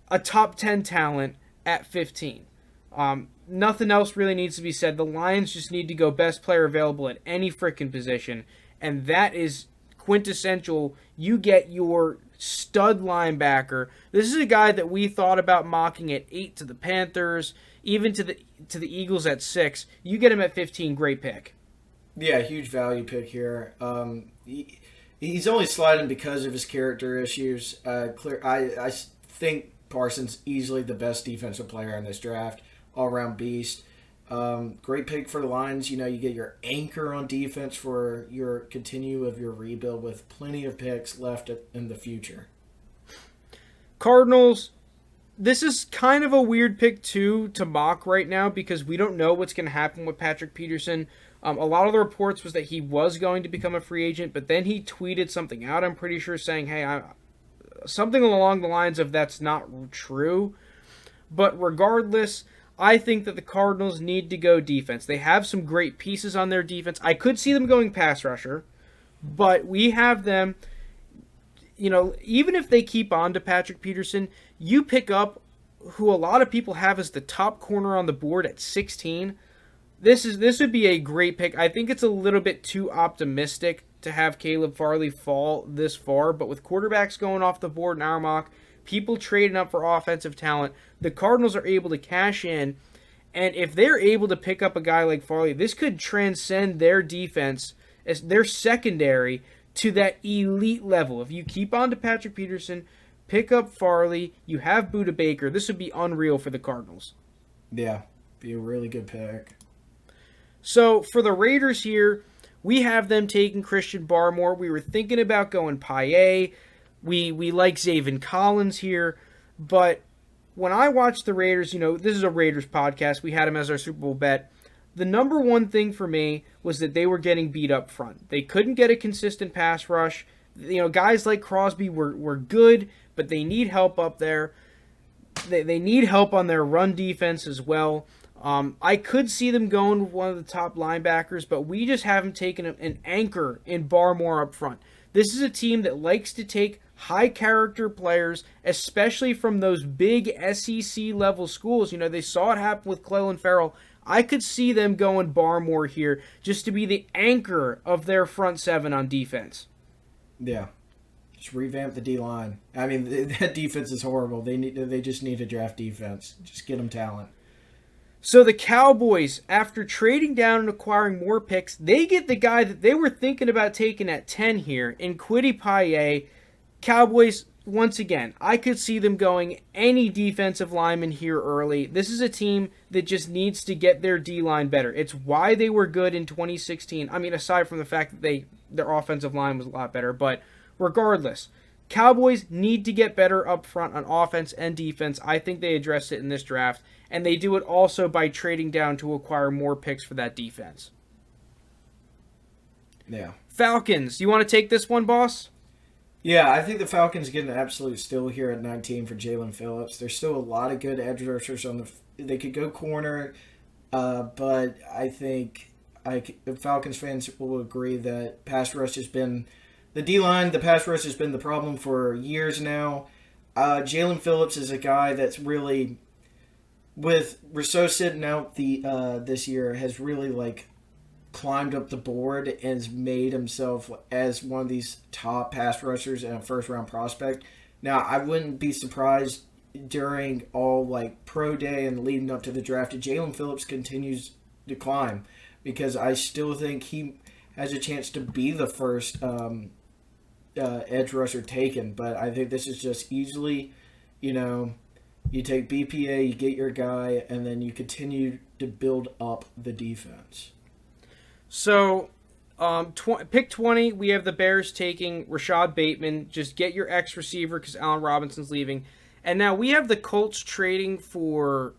[SPEAKER 2] a top 10 talent at 15. Nothing else really needs to be said. The Lions just need to go best player available at any freaking position, and that is quintessential. You get your stud linebacker. This is a guy that we thought about mocking at 8 to the Panthers, even to the Eagles at 6. You get him at 15, great pick.
[SPEAKER 3] Yeah, huge value pick here. He's only sliding because of his character issues. I think Parsons easily the best defensive player in this draft. All-around beast. Great pick for the Lions. You get your anchor on defense for your rebuild with plenty of picks left in the future.
[SPEAKER 2] Cardinals, this is kind of a weird pick too to mock right now because we don't know what's going to happen with Patrick Peterson. A lot of the reports was that he was going to become a free agent, but then he tweeted something out, I'm pretty sure, saying, hey, something along the lines of that's not true. But regardless, I think that the Cardinals need to go defense. They have some great pieces on their defense. I could see them going pass rusher, but we have them, even if they keep on to Patrick Peterson, you pick up who a lot of people have as the top corner on the board at 16. This would be a great pick. I think it's a little bit too optimistic to have Caleb Farley fall this far, but with quarterbacks going off the board in our mock, people trading up for offensive talent, the Cardinals are able to cash in. And if they're able to pick up a guy like Farley, this could transcend their defense, as their secondary, to that elite level. If you keep on to Patrick Peterson, pick up Farley, you have Budda Baker, this would be unreal for the Cardinals.
[SPEAKER 3] Yeah, be a really good pick.
[SPEAKER 2] So for the Raiders here, we have them taking Christian Barmore. We were thinking about going Paye. We like Zaven Collins here, but when I watched the Raiders, this is a Raiders podcast. We had them as our Super Bowl bet. The number one thing for me was that they were getting beat up front. They couldn't get a consistent pass rush. Guys like Crosby were good, but they need help up there. They need help on their run defense as well. I could see them going with one of the top linebackers, but we just haven't taken an anchor in Barmore up front. This is a team that likes to take high character players, especially from those big SEC level schools. They saw it happen with Clelin Ferrell. I could see them going Barmore here just to be the anchor of their front seven on defense.
[SPEAKER 3] Yeah. Just revamp the D-line. I mean, that defense is horrible. They just need a draft defense. Just get them talent.
[SPEAKER 2] So the Cowboys, after trading down and acquiring more picks, they get the guy that they were thinking about taking at 10 here in Kwity Paye. Cowboys, once again, I could see them going any defensive lineman here early. This is a team that just needs to get their D-line better. It's why they were good in 2016. I mean, aside from the fact that their offensive line was a lot better, but regardless, Cowboys need to get better up front on offense and defense. I think they addressed it in this draft, and they do it also by trading down to acquire more picks for that defense.
[SPEAKER 3] Yeah.
[SPEAKER 2] Falcons, you want to take this one, boss?
[SPEAKER 3] Yeah, I think the Falcons get an absolute steal here at 19 for Jalen Phillips. There's still a lot of good edge rushers on the. They could go corner, but I think Falcons fans will agree that pass rush has been the D-line. The pass rush has been the problem for years now. Jalen Phillips is a guy that's really, with Rousseau sitting out this year, has really climbed up the board and has made himself as one of these top pass rushers and a first-round prospect. Now, I wouldn't be surprised during all pro day and leading up to the draft if Jalen Phillips continues to climb, because I still think he has a chance to be the first edge rusher taken. But I think this is just easily, you take BPA, you get your guy, and then you continue to build up the defense.
[SPEAKER 2] So, pick 20, we have the Bears taking Rashad Bateman. Just get your X receiver because Allen Robinson's leaving. And now we have the Colts trading for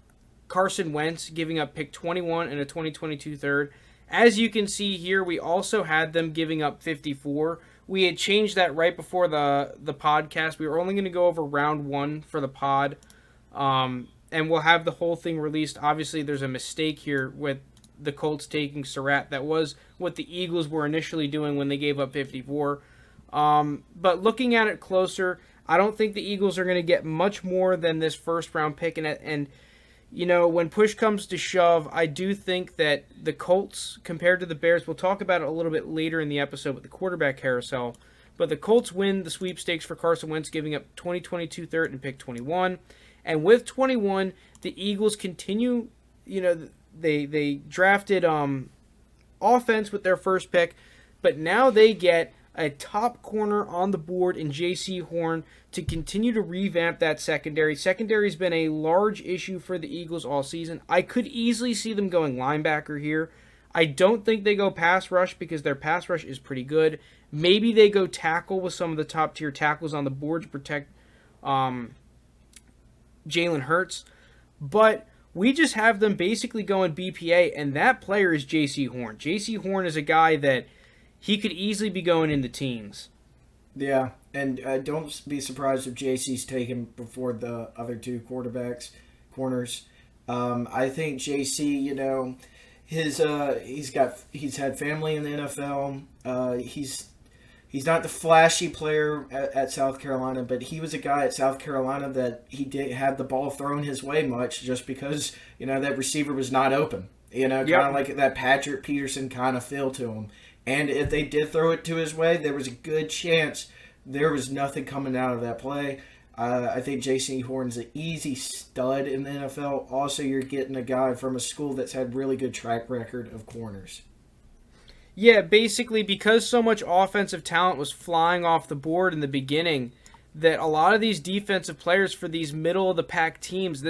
[SPEAKER 2] Carson Wentz, giving up pick 21 and a 2022 third. As you can see here, we also had them giving up 54. We had changed that right before the podcast. We were only going to go over round one for the pod. And we'll have the whole thing released. Obviously, there's a mistake here with the Colts taking Surratt. That was what the Eagles were initially doing when they gave up 54. But looking at it closer, I don't think the Eagles are going to get much more than this first-round pick. And when push comes to shove, I do think that the Colts, compared to the Bears, we'll talk about it a little bit later in the episode with the quarterback carousel, but the Colts win the sweepstakes for Carson Wentz, giving up 2022 third and pick 21. And with 21, the Eagles continue, they drafted offense with their first pick, but now they get a top corner on the board in J.C. Horn to continue to revamp that secondary. Secondary's been a large issue for the Eagles all season. I could easily see them going linebacker here. I don't think they go pass rush because their pass rush is pretty good. Maybe they go tackle with some of the top-tier tackles on the board to protect Jalen Hurts. But we just have them basically going BPA, and that player is J.C. Horn. J.C. Horn is a guy that he could easily be going in the teens.
[SPEAKER 3] Yeah, and don't be surprised if JC's taken before the other two corners. I think JC, he's had family in the NFL. He's not the flashy player at South Carolina, but he was a guy at South Carolina that he didn't have the ball thrown his way much just because, that receiver was not open. Kind
[SPEAKER 2] Yep.
[SPEAKER 3] of like that Patrick Peterson kind of feel to him. And if they did throw it to his way, there was a good chance there was nothing coming out of that play. I think J.C. Horn's an easy stud in the NFL. Also, you're getting a guy from a school that's had really good track record of corners.
[SPEAKER 2] Yeah, basically because so much offensive talent was flying off the board in the beginning, that a lot of these defensive players for these middle of the pack teams,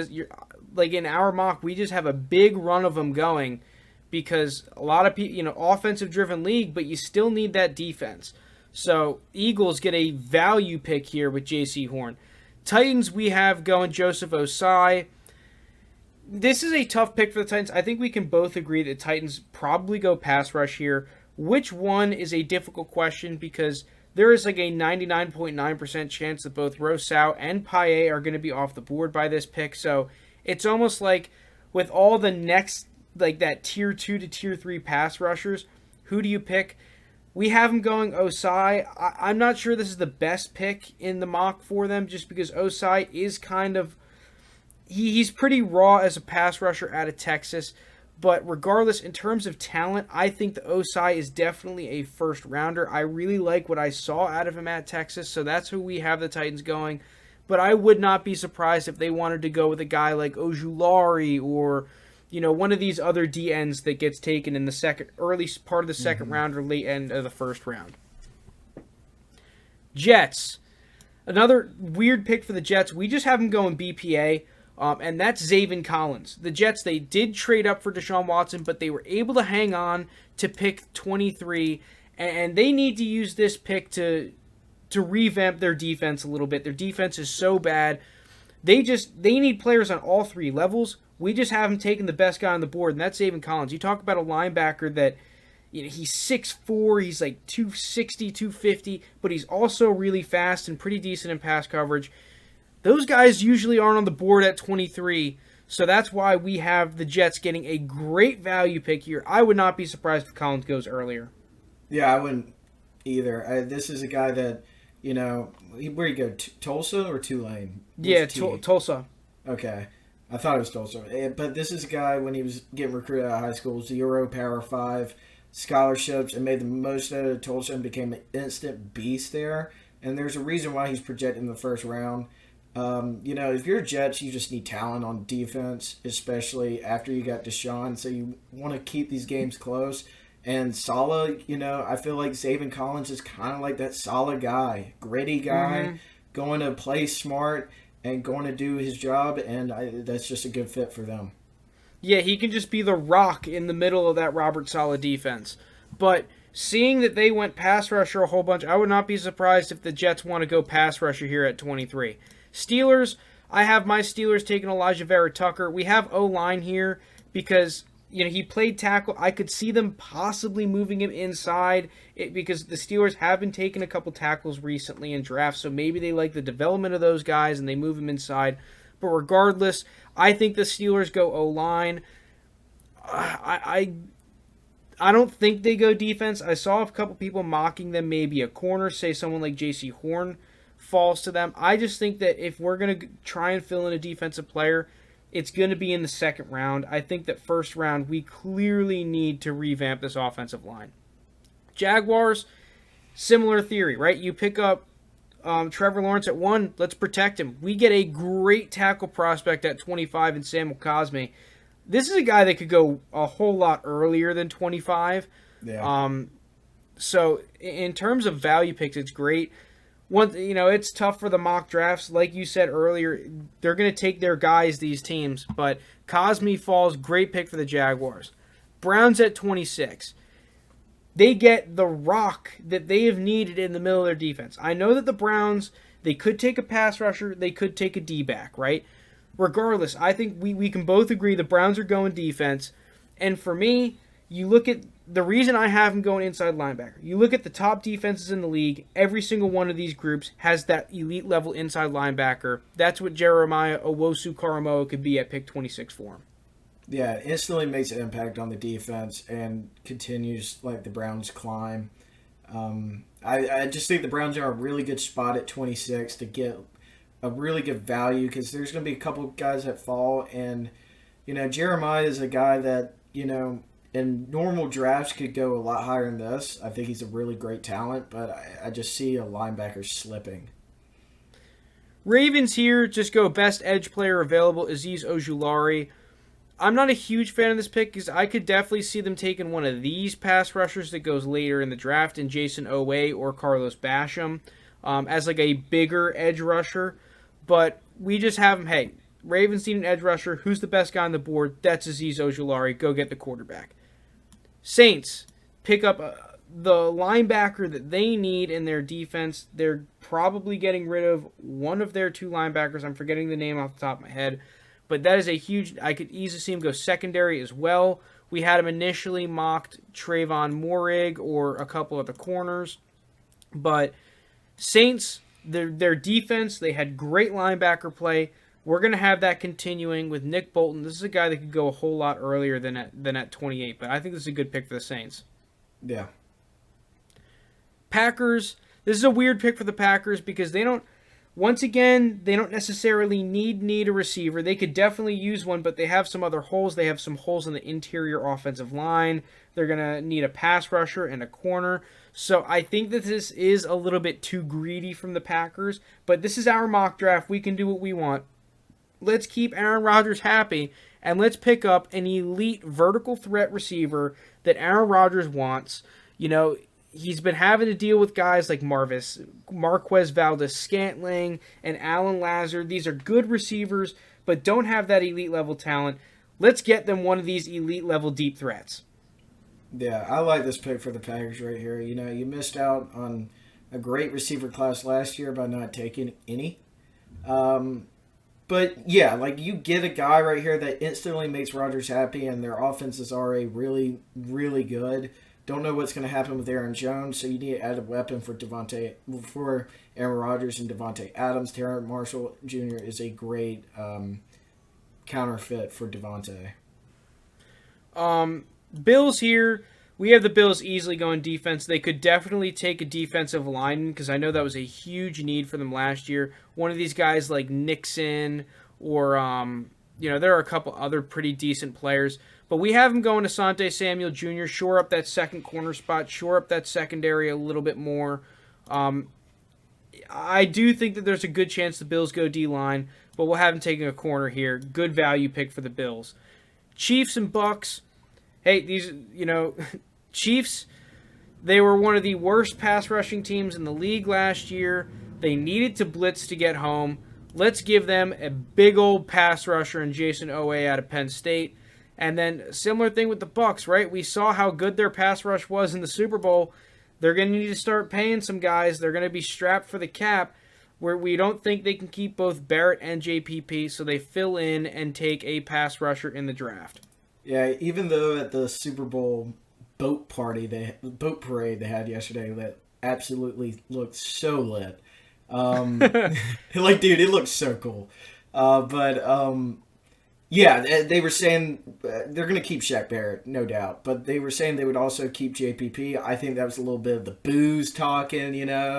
[SPEAKER 2] like in our mock, we just have a big run of them going because a lot of people, offensive driven league, but you still need that defense. So Eagles get a value pick here with J.C. Horn. Titans, we have going Joseph Osai. This is a tough pick for the Titans. I think we can both agree that Titans probably go pass rush here. Which one is a difficult question because there is like a 99.9% chance that both Rousseau and Paye are going to be off the board by this pick. So it's almost like with all the next, like that tier 2 to tier 3 pass rushers, who do you pick? We have him going Osai. I'm not sure this is the best pick in the mock for them just because Osai is kind of... He's pretty raw as a pass rusher out of Texas. But regardless, in terms of talent, I think the Osai is definitely a first rounder. I really like what I saw out of him at Texas, so that's who we have the Titans going. But I would not be surprised if they wanted to go with a guy like Ojulari or one of these other DNs that gets taken in the early part of the second round or late end of the first round. Jets. Another weird pick for the Jets. We just have them going BPA, and that's Zaven Collins. The Jets, they did trade up for Deshaun Watson, but they were able to hang on to pick 23, and they need to use this pick to revamp their defense a little bit. Their defense is so bad. They need players on all three levels. We just have him taking the best guy on the board, and that's Zaven Collins. You talk about a linebacker that he's 6'4", he's like 260, 250, but he's also really fast and pretty decent in pass coverage. Those guys usually aren't on the board at 23, so that's why we have the Jets getting a great value pick here. I would not be surprised if Collins goes earlier.
[SPEAKER 3] Yeah, I wouldn't either. This is a guy that, where you go, Tulsa or Tulane?
[SPEAKER 2] Yeah, Tulsa.
[SPEAKER 3] Okay. I thought it was Tulsa. But this is a guy, when he was getting recruited out of high school, 0 Power 5 scholarships, and made the most out of Tulsa and became an instant beast there. And there's a reason why he's projected in the first round. If you're Jets, you just need talent on defense, especially after you got Deshaun. So you want to keep these games close. And Saleh, I feel like Zaven Collins is kind of like that solid guy, gritty guy, going to play smart and going to do his job, and that's just a good fit for them.
[SPEAKER 2] Yeah, he can just be the rock in the middle of that Robert Saleh defense. But seeing that they went pass rusher a whole bunch, I would not be surprised if the Jets want to go pass rusher here at 23. Steelers, I have my Steelers taking Elijah Vera Tucker. We have O-line here because he played tackle. I could see them possibly moving him inside because the Steelers have been taking a couple tackles recently in drafts, so maybe they like the development of those guys and they move him inside. But regardless, I think the Steelers go O-line. I don't think they go defense. I saw a couple people mocking them, maybe a corner, say someone like J.C. Horn falls to them. I just think that if we're going to try and fill in a defensive player, it's going to be in the second round. I think that first round, we clearly need to revamp this offensive line. Jaguars, similar theory, right? You pick up Trevor Lawrence at 1, let's protect him. We get a great tackle prospect at 25 in Samuel Cosme. This is a guy that could go a whole lot earlier than 25.
[SPEAKER 3] Yeah.
[SPEAKER 2] So in terms of value picks, it's great. It's tough for the mock drafts. Like you said earlier, they're going to take their guys, these teams. But Cosme falls, great pick for the Jaguars. Browns at 26. They get the rock that they have needed in the middle of their defense. I know that the Browns, they could take a pass rusher, they could take a D-back, right? Regardless, I think we can both agree the Browns are going defense. And for me, you look at the reason I have them going inside linebacker. You look at the top defenses in the league, every single one of these groups has that elite level inside linebacker. That's what Jeremiah Owusu-Koramoah could be at pick 26 for him.
[SPEAKER 3] Yeah, instantly makes an impact on the defense and continues like the Browns climb. I just think the Browns are a really good spot at 26 to get a really good value because there's going to be a couple guys that fall, and Jeremiah is a guy that you know, in normal drafts could go a lot higher than this. I think he's a really great talent, but I just see a linebacker slipping.
[SPEAKER 2] Ravens here just go best edge player available, Azeez Ojulari. I'm not a huge fan of this pick because I could definitely see them taking one of these pass rushers that goes later in the draft in Jason Owe or Carlos Basham as like a bigger edge rusher. But we just have him, hey, Ravens need an edge rusher. Who's the best guy on the board? That's Azeez Ojulari. Go get the quarterback. Saints pick up the linebacker that they need in their defense. They're probably getting rid of one of their two linebackers. I'm forgetting the name off the top of my head. But that is a huge... I could easily see him go secondary as well. We had him initially mocked Trayvon Morig or a couple of the corners. But Saints, their defense, they had great linebacker play. We're going to have that continuing with Nick Bolton. This is a guy that could go a whole lot earlier than at 28. But I think this is a good pick for the Saints.
[SPEAKER 3] Yeah.
[SPEAKER 2] Packers, this is a weird pick for the Packers because they don't... Once again, they don't necessarily need a receiver. They could definitely use one, but they have some other holes. They have some holes in the interior offensive line. They're going to need a pass rusher and a corner. So I think that this is a little bit too greedy from the Packers, but this is our mock draft. We can do what we want. Let's keep Aaron Rodgers happy, and let's pick up an elite vertical threat receiver that Aaron Rodgers wants. You know, he's been having to deal with guys like Marquez Valdez-Scantling and Alan Lazard. These are good receivers, but don't have that elite level talent. Let's get them one of these elite level deep threats.
[SPEAKER 3] Yeah, I like this pick for the Packers right here. You know, you missed out on a great receiver class last year by not taking any. But yeah, like you get a guy right here that instantly makes Rodgers happy, and their offense is already really, really good. Don't know what's going to happen with Aaron Jones, so you need to add a weapon for Aaron Rodgers and Devontae Adams. Terrence Marshall Jr. is a great counterfeit for Devontae.
[SPEAKER 2] Bills here. We have the Bills easily going defense. They could definitely take a defensive lineman because I know that was a huge need for them last year. One of these guys like Nixon or, there are a couple other pretty decent players. But we have him going to Asante Samuel Jr., shore up that second corner spot, shore up that secondary a little bit more. I do think that there's a good chance the Bills go D-line, but we'll have him taking a corner here. Good value pick for the Bills. Chiefs and Bucks. Hey, these, Chiefs, they were one of the worst pass rushing teams in the league last year. They needed to blitz to get home. Let's give them a big old pass rusher in Jason Owe out of Penn State. And then similar thing with the Bucks, right? We saw how good their pass rush was in the Super Bowl. They're going to need to start paying some guys. They're going to be strapped for the cap where we don't think they can keep both Barrett and JPP, so they fill in and take a pass rusher in the draft.
[SPEAKER 3] Yeah, even though at the Super Bowl boat parade they had yesterday that absolutely looked so lit. Dude, it looked so cool. Yeah, they were saying they're going to keep Shaq Barrett, no doubt. But they were saying they would also keep JPP. I think that was a little bit of the booze talking,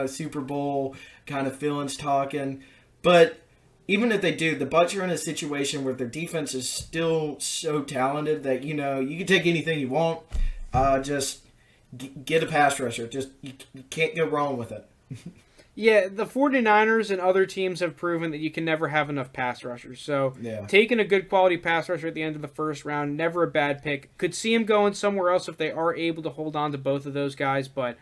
[SPEAKER 3] Super Bowl kind of feelings talking. But even if they do, the Bucs are in a situation where their defense is still so talented that, you can take anything you want. Just get a pass rusher. Just you can't go wrong with it.
[SPEAKER 2] Yeah, the 49ers and other teams have proven that you can never have enough pass rushers. So taking a good quality pass rusher at the end of the first round, never a bad pick. Could see him going somewhere else if they are able to hold on to both of those guys. But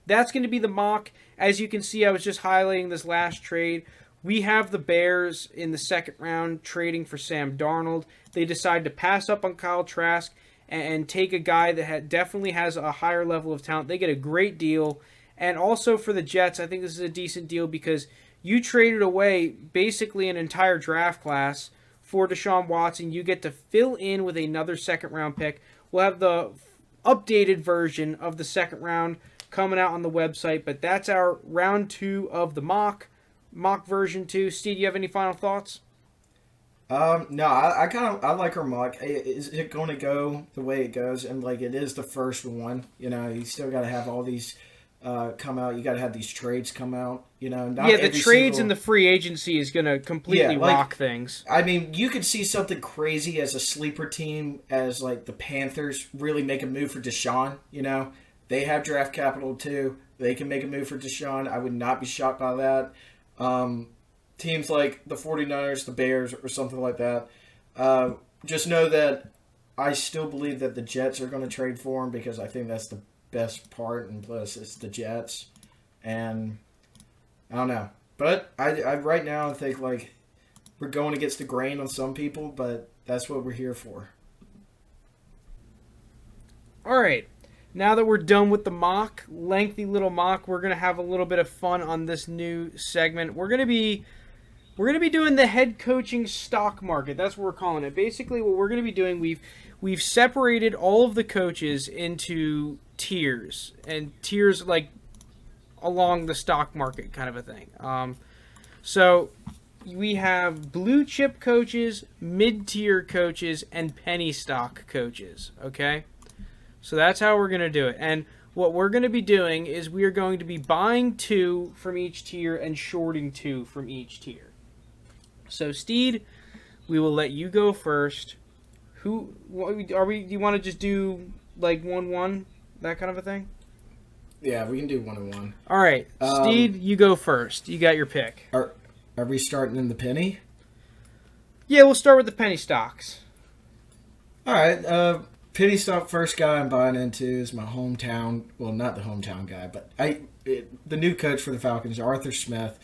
[SPEAKER 2] that's going to be the mock. As you can see, I was just highlighting this last trade. We have the Bears in the second round trading for Sam Darnold. They decide to pass up on Kyle Trask and take a guy that definitely has a higher level of talent. They get a great deal. And also for the Jets, I think this is a decent deal because you traded away basically an entire draft class for Deshaun Watson. You get to fill in with another second-round pick. We'll have the updated version of the second round coming out on the website, but that's our round 2 of the mock version 2. Steve, do you have any final thoughts?
[SPEAKER 3] No, I like her mock. Is it going to go the way it goes? And it is the first one. You still got to have all these come out. You got to have these trades come out. Not
[SPEAKER 2] Yeah, the
[SPEAKER 3] every
[SPEAKER 2] trades
[SPEAKER 3] single...
[SPEAKER 2] and the free agency is going to completely rock things.
[SPEAKER 3] I mean, you could see something crazy as a sleeper team, as like the Panthers really make a move for Deshaun. They have draft capital too. They can make a move for Deshaun. I would not be shocked by that. Teams like the 49ers, the Bears, or something like that. Just know that I still believe that the Jets are going to trade for him because I think that's the best part, and plus it's the Jets. And I don't know. But I right now I think like we're going against the grain on some people, but that's what we're here for.
[SPEAKER 2] All right. Now that we're done with the lengthy little mock, we're going to have a little bit of fun on this new segment. We're going to be doing the head coaching stock market. That's what we're calling it. Basically, what we're going to be doing, we've separated all of the coaches into tiers, and tiers like along the stock market kind of a thing. So we have blue chip coaches, mid-tier coaches, and penny stock coaches. Okay. So that's how we're going to do it. And what we're going to be doing is we are going to be buying 2 from each tier and shorting 2 from each tier. So, Steed, we will let you go first. Do you want to just do like 1-1, that kind of a thing?
[SPEAKER 3] Yeah, we can do 1-1.
[SPEAKER 2] All right. Steed, you go first. You got your pick.
[SPEAKER 3] Are we starting in the penny?
[SPEAKER 2] Yeah, we'll start with the penny stocks.
[SPEAKER 3] All right. Penny stock first guy I'm buying into is my hometown. Well, not the hometown guy, but the new coach for the Falcons, Arthur Smith.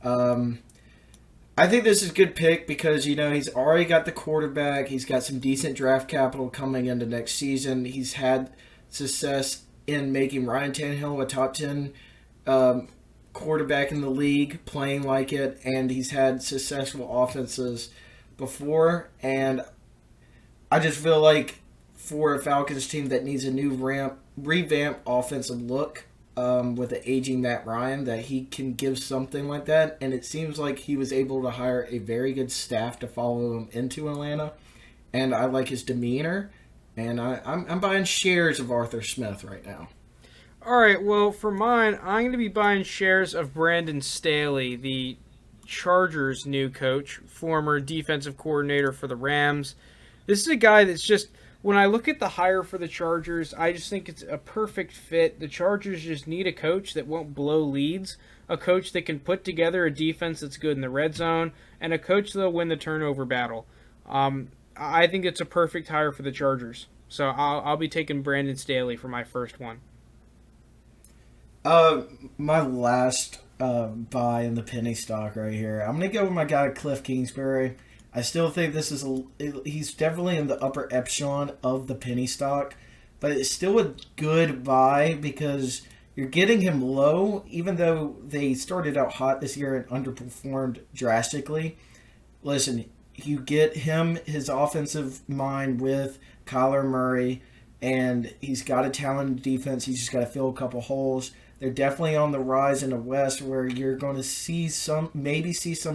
[SPEAKER 3] I think this is a good pick because he's already got the quarterback. He's got some decent draft capital coming into next season. He's had success in making Ryan Tannehill a top 10 quarterback in the league, playing like it, and he's had successful offenses before. And I just feel like for a Falcons team that needs a new revamp offensive look with the aging Matt Ryan, that he can give something like that. And it seems like he was able to hire a very good staff to follow him into Atlanta. And I like his demeanor. And I'm buying shares of Arthur Smith right now.
[SPEAKER 2] All right, well, for mine, I'm going to be buying shares of Brandon Staley, the Chargers' new coach, former defensive coordinator for the Rams. This is a guy that's just... When I look at the hire for the Chargers, I just think it's a perfect fit. The Chargers just need a coach that won't blow leads, a coach that can put together a defense that's good in the red zone, and a coach that'll win the turnover battle. I think it's a perfect hire for the Chargers. So I'll be taking Brandon Staley for my first one.
[SPEAKER 3] My last buy in the penny stock right here. I'm going to go with my guy Cliff Kingsbury. I still think he's definitely in the upper echelon of the penny stock, but it's still a good buy because you're getting him low, even though they started out hot this year and underperformed drastically. Listen, you get him, his offensive mind with Kyler Murray, and he's got a talented defense. He's just got to fill a couple holes. They're definitely on the rise in the West where you're going to see some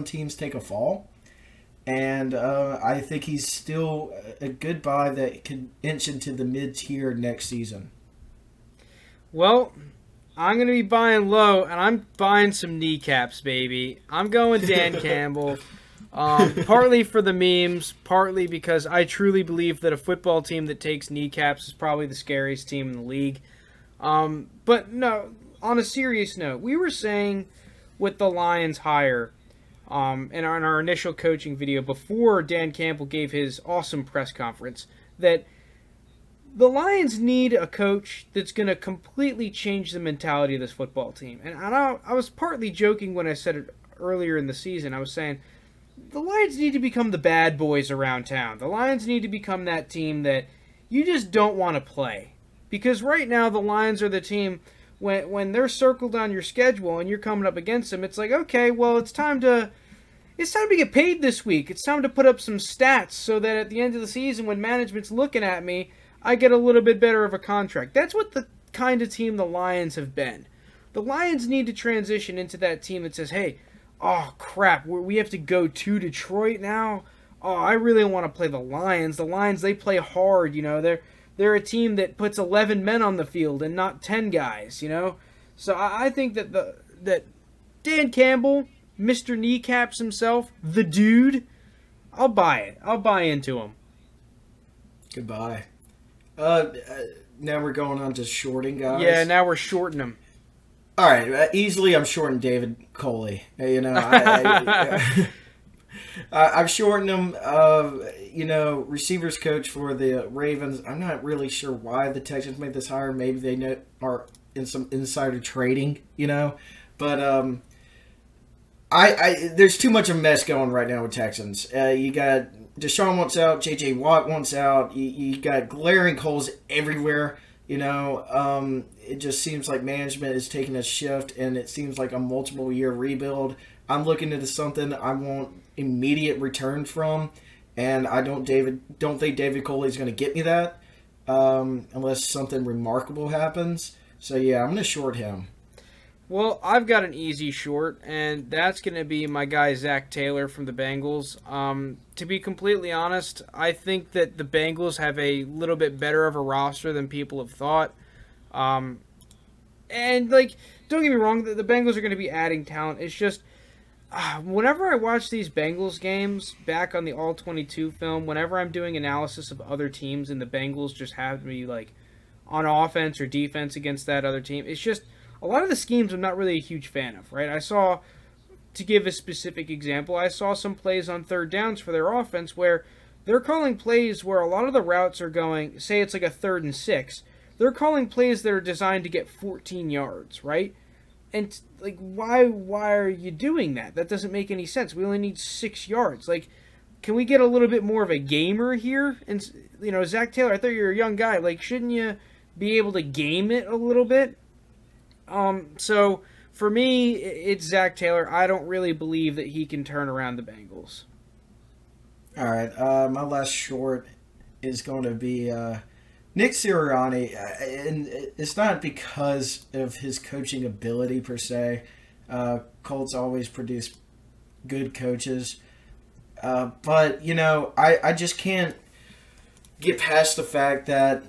[SPEAKER 3] teams take a fall. And I think he's still a good buy that could inch into the mid-tier next season.
[SPEAKER 2] Well, I'm going to be buying low, and I'm buying some kneecaps, baby. I'm going Dan Campbell. Partly for the memes, partly because I truly believe that a football team that takes kneecaps is probably the scariest team in the league. But no, on a serious note, we were saying with the Lions hire... in our initial coaching video before Dan Campbell gave his awesome press conference, that the Lions need a coach that's going to completely change the mentality of this football team. And I was partly joking when I said it earlier in the season. I was saying the Lions need to become the bad boys around town. The Lions need to become that team that you just don't want to play. Because right now the Lions are the team, when they're circled on your schedule and you're coming up against them, it's like, okay, well, it's time to get paid this week. It's time to put up some stats so that at the end of the season, when management's looking at me, I get a little bit better of a contract. That's what the kind of team the Lions have been. The Lions need to transition into that team that says, hey, oh, crap, we have to go to Detroit now? Oh, I really want to play the Lions. The Lions, they play hard, They're a team that puts 11 men on the field and not 10 guys, So I think that Dan Campbell, Mr. Kneecaps himself, the dude, I'll buy it. I'll buy into him.
[SPEAKER 3] Goodbye. Now we're going on to shorting guys.
[SPEAKER 2] Yeah, now we're shorting him.
[SPEAKER 3] All right, easily I'm shorting David Coley. I've shortened him. Receivers coach for the Ravens. I'm not really sure why the Texans made this hire. Maybe they are in some insider trading, but there's too much of a mess going right now with Texans. You got Deshaun wants out, J.J. Watt wants out. You got glaring holes everywhere. It just seems like management is taking a shift, and it seems like a multiple-year rebuild. I'm looking into something I want immediate return from, and I don't think David Coley is going to get me that unless something remarkable happens. So yeah, I'm going to short him.
[SPEAKER 2] Well, I've got an easy short, and that's going to be my guy Zach Taylor from the Bengals. To be completely honest, I think that the Bengals have a little bit better of a roster than people have thought. And don't get me wrong, the Bengals are going to be adding talent. It's just whenever I watch these Bengals games back on the All-22 film, whenever I'm doing analysis of other teams and the Bengals just have to be on offense or defense against that other team, it's just a lot of the schemes I'm not really a huge fan of, right? To give a specific example, I saw some plays on third downs for their offense where they're calling plays where a lot of the routes are going, say it's like a 3rd and 6, they're calling plays that are designed to get 14 yards, right? And why are you doing that? That doesn't make any sense. We only need 6 yards. Can we get a little bit more of a gamer here? And Zach Taylor, I thought you were a young guy. Shouldn't you be able to game it a little bit? So for me, it's Zach Taylor. I don't really believe that he can turn around the Bengals.
[SPEAKER 3] All right, my last short is going to be Nick Sirianni, and it's not because of his coaching ability per se. Colts always produce good coaches, but I just can't get past the fact that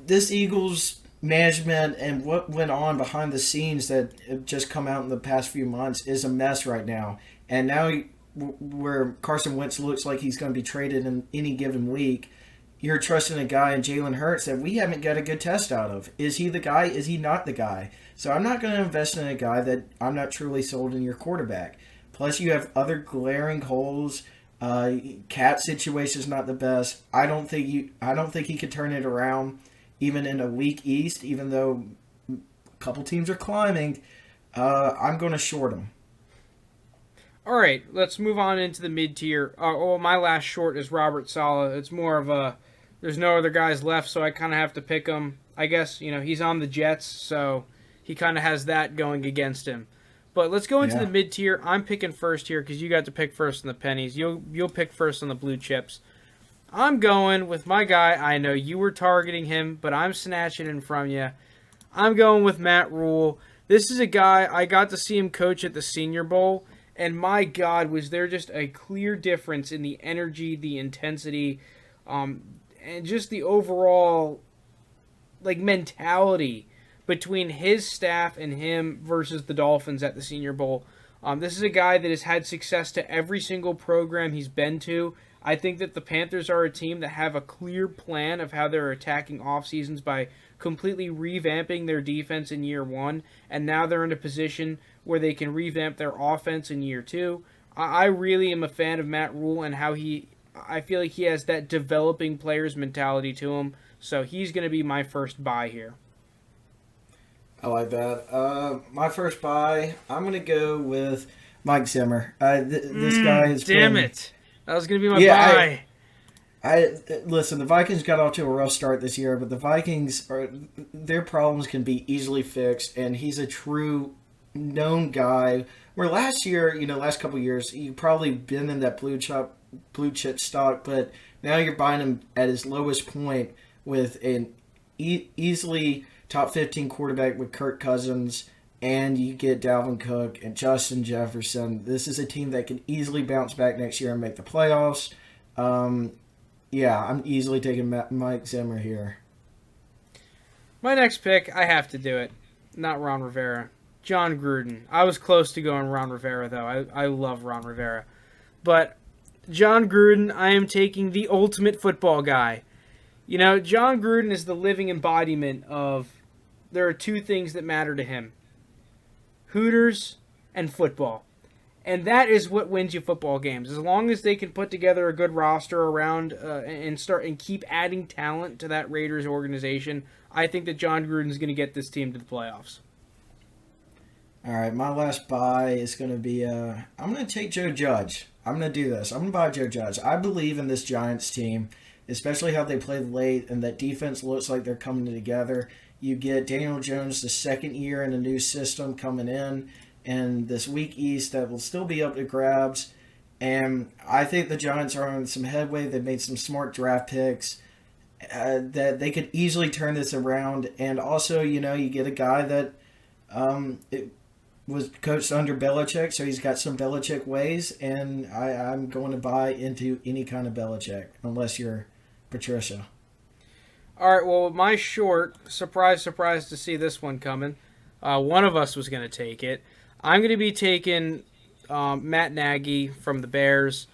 [SPEAKER 3] this Eagles management and what went on behind the scenes that have just come out in the past few months is a mess right now. And now where Carson Wentz looks like he's going to be traded in any given week, you're trusting a guy in Jalen Hurts that we haven't got a good test out of. Is he the guy? Is he not the guy? So I'm not going to invest in a guy that I'm not truly sold in your quarterback. Plus you have other glaring holes. Cap situation is not the best. I don't think he could turn it around. Even in a weak East, even though a couple teams are climbing, I'm going to short them.
[SPEAKER 2] All right, let's move on into the mid-tier. My last short is Robert Saleh. It's more of there's no other guys left, so I kind of have to pick him. I guess, he's on the Jets, so he kind of has that going against him. But let's go into the mid-tier. I'm picking first here because you got to pick first on the pennies. You'll pick first on the blue chips. I'm going with my guy. I know you were targeting him, but I'm snatching him from you. I'm going with Matt Rule. This is a guy, I got to see him coach at the Senior Bowl, and my God, was there just a clear difference in the energy, the intensity, and just the overall mentality between his staff and him versus the Dolphins at the Senior Bowl. This is a guy that has had success to every single program he's been to. I think that the Panthers are a team that have a clear plan of how they're attacking off seasons by completely revamping their defense in year 1, and now they're in a position where they can revamp their offense in year 2. I really am a fan of Matt Rule and how I feel like he has that developing players mentality to him, so he's going to be my first buy here.
[SPEAKER 3] I like that. My first buy, I'm going to go with Mike Zimmer. This guy has
[SPEAKER 2] damn it. That was going to be my buy.
[SPEAKER 3] Listen, the Vikings got off to a rough start this year, but the Vikings, their problems can be easily fixed, and he's a true known guy. Where last year, last couple of years, you've probably been in that blue chip stock, but now you're buying him at his lowest point with an easily top 15 quarterback with Kirk Cousins, and you get Dalvin Cook and Justin Jefferson. This is a team that can easily bounce back next year and make the playoffs. I'm easily taking Mike Zimmer here.
[SPEAKER 2] My next pick, I have to do it. Not Ron Rivera. John Gruden. I was close to going Ron Rivera, though. I love Ron Rivera. But John Gruden, I am taking the ultimate football guy. You know, John Gruden is the living embodiment of there are two things that matter to him: Hooters and football. And that is what wins you football games. As long as they can put together a good roster around and keep adding talent to that Raiders organization, I think that John Gruden is going to get this team to the playoffs.
[SPEAKER 3] All right, my last buy is going to be I'm going to take Joe Judge. I'm going to do this. I'm going to buy Joe Judge. I believe in this Giants team, especially how they played late, and that defense looks like they're coming together. You get Daniel Jones the second year in a new system coming in, and this weak East that will still be up to grabs. And I think the Giants are on some headway. They've made some smart draft picks that they could easily turn this around. And also, you know, you get a guy that it was coached under Belichick, so he's got some Belichick ways, and I'm going to buy into any kind of Belichick, unless you're Patricia.
[SPEAKER 2] All right, well, my short, surprise to see this one coming. One of us was going to take it. I'm going to be taking Matt Nagy from the Bears.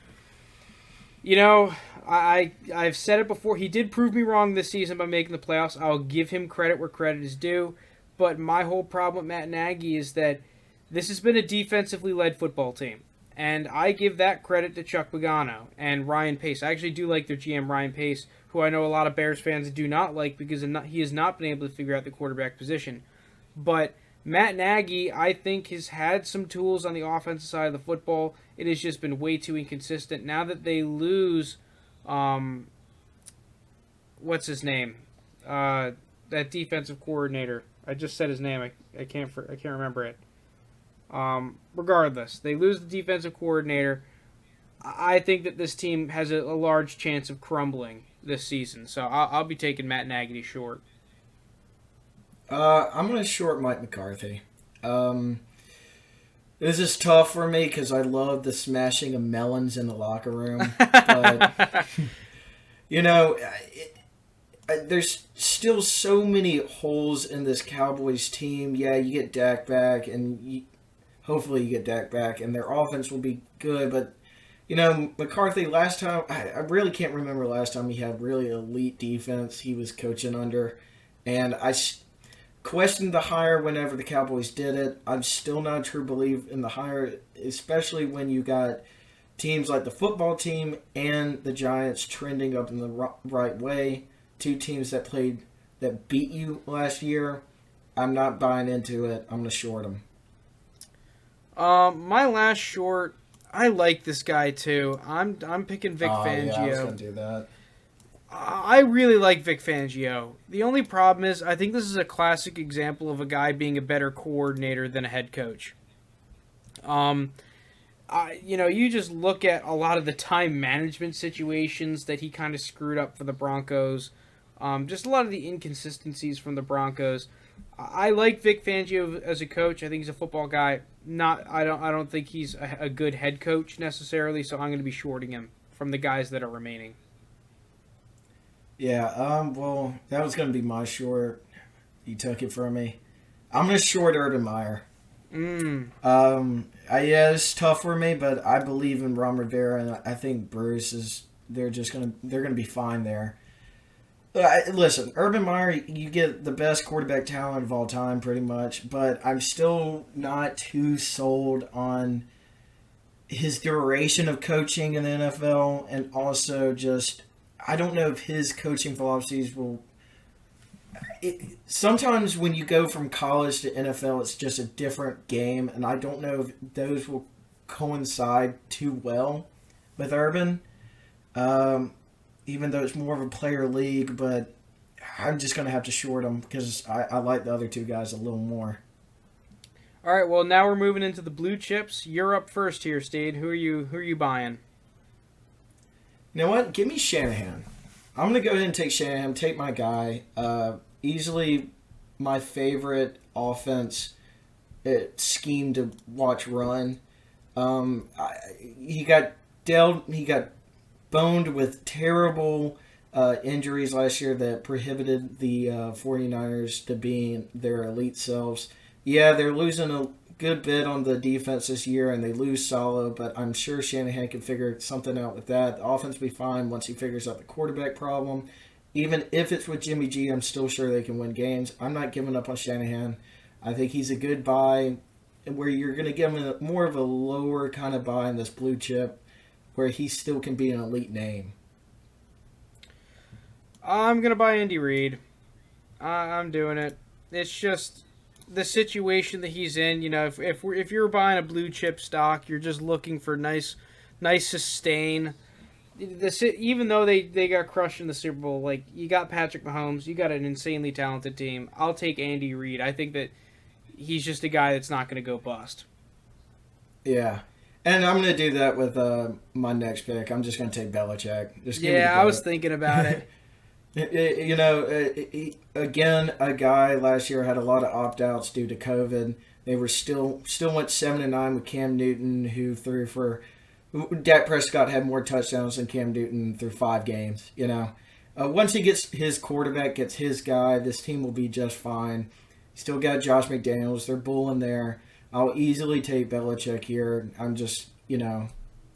[SPEAKER 2] You know, I've said it before. He did prove me wrong this season by making the playoffs. I'll give him credit where credit is due. But my whole problem with Matt Nagy is that this has been a defensively led football team. And I give that credit to Chuck Pagano and Ryan Pace. I actually do like their GM, Ryan Pace, who I know a lot of Bears fans do not like because he has not been able to figure out the quarterback position. But Matt Nagy, I think, has had some tools on the offensive side of the football. It has just been way too inconsistent. Now that they lose, what's his name? That defensive coordinator. I just said his name. I can't remember it. Regardless, they lose the defensive coordinator. I think that this team has a large chance of crumbling this season. So I'll be taking Matt Nagy short.
[SPEAKER 3] I'm going to short Mike McCarthy. This is tough for me because I love the smashing of melons in the locker room. But, you know, there's still so many holes in this Cowboys team. Yeah, you get Dak back, and hopefully you get Dak back, and their offense will be good. But, you know, McCarthy, last time, I really can't remember last time he had really elite defense he was coaching under. And I questioned the hire whenever the Cowboys did it. I'm still not a true believer in the hire, especially when you got teams like the football team and the Giants trending up in the right way. Two teams that beat you last year. I'm not buying into it. I'm going to short them.
[SPEAKER 2] My last short, I like this guy too. I'm picking Vic Fangio.
[SPEAKER 3] Yeah, I was going to do that.
[SPEAKER 2] I really like Vic Fangio. The only problem is I think this is a classic example of a guy being a better coordinator than a head coach. You just look at a lot of the time management situations that he kind of screwed up for the Broncos. Just a lot of the inconsistencies from the Broncos. I like Vic Fangio as a coach. I think he's a football guy. I don't think he's a good head coach necessarily. So I'm going to be shorting him from the guys that are remaining.
[SPEAKER 3] Yeah. Well, that was going to be my short. You took it from me. I'm going to short Urban Meyer. Yeah, it's tough for me, but I believe in Ron Rivera, and I think Bruce is. They're gonna be fine there. Listen, Urban Meyer, you get the best quarterback talent of all time, pretty much, but I'm still not too sold on his duration of coaching in the NFL, and also just I don't know if his coaching philosophies will. Sometimes when you go from college to NFL, it's just a different game, and I don't know if those will coincide too well with Urban. Even though it's more of a player league, but I'm just going to have to short him because I like the other two guys a little more.
[SPEAKER 2] All right, well, now we're moving into the blue chips. You're up first here, Steed. Who are you buying?
[SPEAKER 3] You know what? Give me Shanahan. I'm going to go ahead and take Shanahan, take my guy. Easily my favorite offense scheme to watch run. He got boned with terrible injuries last year that prohibited the 49ers to being their elite selves. Yeah, they're losing a good bit on the defense this year, and they lose Salo, but I'm sure Shanahan can figure something out with that. The offense will be fine once he figures out the quarterback problem. Even if it's with Jimmy G, I'm still sure they can win games. I'm not giving up on Shanahan. I think he's a good buy, where you're going to give him more of a lower kind of buy in this blue chip, where he still can be an elite name.
[SPEAKER 2] I'm gonna buy Andy Reid. I'm doing it. It's just the situation that he's in. You know, if you're buying a blue chip stock, you're just looking for nice sustain. Even though they got crushed in the Super Bowl, like, you got Patrick Mahomes, you got an insanely talented team. I'll take Andy Reid. I think that he's just a guy that's not going to go bust.
[SPEAKER 3] Yeah. And I'm going to do that with my next pick. I'm just going to take Belichick.
[SPEAKER 2] Yeah, I was thinking about it.
[SPEAKER 3] You know, again, a guy last year had a lot of opt-outs due to COVID. They were still went 7-9 with Cam Newton, who threw for... Dak Prescott had more touchdowns than Cam Newton through 5 games, you know. Once he gets his quarterback, gets his guy, this team will be just fine. Still got Josh McDaniels. They're bulling there. I'll easily take Belichick here. I'm just, you know,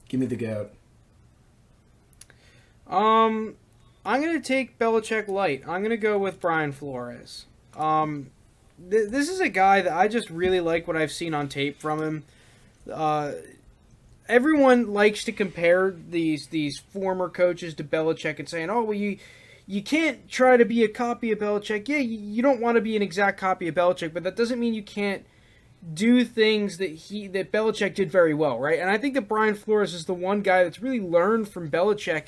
[SPEAKER 3] give me the GOAT.
[SPEAKER 2] I'm going to take Belichick light. I'm going to go with Brian Flores. This is a guy that I just really like what I've seen on tape from him. Everyone likes to compare these former coaches to Belichick and saying, oh, well, you can't try to be a copy of Belichick. Yeah, you don't want to be an exact copy of Belichick, but that doesn't mean you can't do things that Belichick did very well, right? And I think that Brian Flores is the one guy that's really learned from Belichick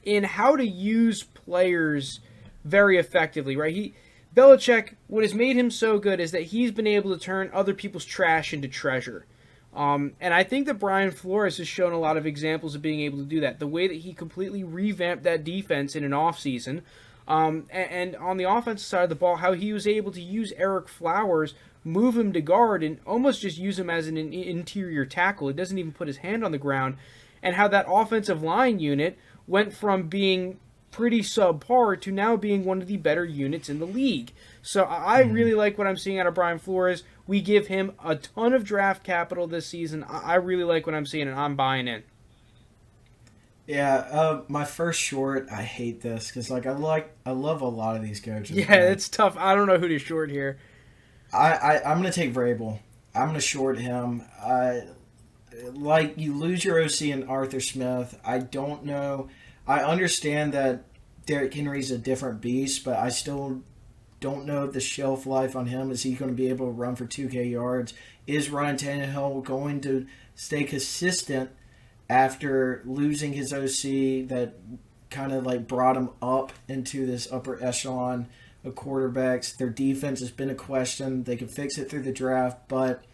[SPEAKER 2] in how to use players very effectively, right? Belichick, what has made him so good is that he's been able to turn other people's trash into treasure. And I think that Brian Flores has shown a lot of examples of being able to do that. The way that he completely revamped that defense in an offseason. And on the offensive side of the ball, how he was able to use Eric Flowers, move him to guard, and almost just use him as an interior tackle. He doesn't even put his hand on the ground. And how that offensive line unit went from being pretty subpar to now being one of the better units in the league. So I really like what I'm seeing out of Brian Flores. We give him a ton of draft capital this season. I really like what I'm seeing, and I'm buying in.
[SPEAKER 3] Yeah, my first short, I hate this because I love a lot of these coaches.
[SPEAKER 2] Yeah, it's tough. I don't know who to short here.
[SPEAKER 3] I'm gonna take Vrabel. I'm gonna short him. You lose your OC in Arthur Smith. I don't know. I understand that Derrick Henry's a different beast, but I still don't know the shelf life on him. Is he going to be able to run for 2K yards? Is Ryan Tannehill going to stay consistent after losing his OC that kind of brought him up into this upper echelon of quarterbacks? Their defense has been a question. They can fix it through the draft, but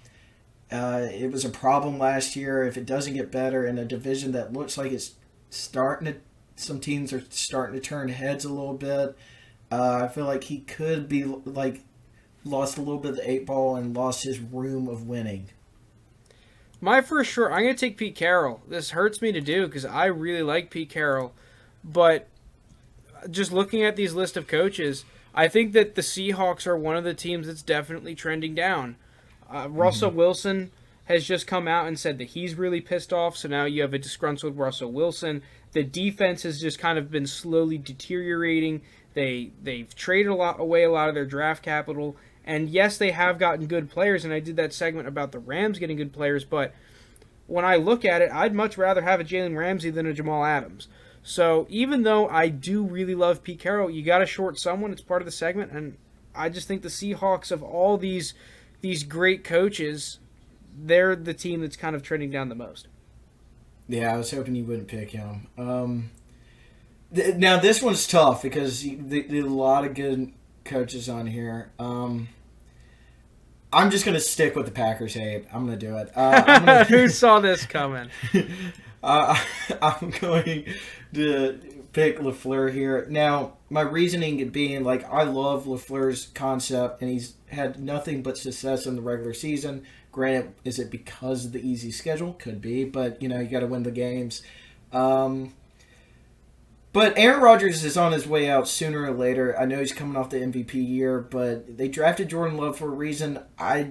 [SPEAKER 3] it was a problem last year. If it doesn't get better in a division that looks like it's starting to, some teams are starting to turn heads a little bit. I feel like he could be lost a little bit of the 8 ball and lost his room of winning.
[SPEAKER 2] My first short, I'm going to take Pete Carroll. This hurts me to do because I really like Pete Carroll. But just looking at these list of coaches, I think that the Seahawks are one of the teams that's definitely trending down. Russell Wilson has just come out and said that he's really pissed off, so now you have a disgruntled Russell Wilson. The defense has just kind of been slowly deteriorating. They've traded away a lot of their draft capital, and yes, they have gotten good players, and I did that segment about the Rams getting good players, but when I look at it, I'd much rather have a Jalen Ramsey than a Jamal Adams. So even though I do really love Pete Carroll, you got to short someone. It's part of the segment, and I just think the Seahawks, of all these great coaches, they're the team that's kind of trending down the most.
[SPEAKER 3] Yeah, I was hoping you wouldn't pick him. Now, this one's tough because there's a lot of good coaches on here. I'm just going to stick with the Packers hate. I'm going to do it.
[SPEAKER 2] Who saw this coming?
[SPEAKER 3] I'm going to pick LaFleur here. Now, my reasoning being, I love LaFleur's concept, and he's had nothing but success in the regular season. Granted, is it because of the easy schedule? Could be, but, you got to win the games. But Aaron Rodgers is on his way out sooner or later. I know he's coming off the MVP year, but they drafted Jordan Love for a reason. I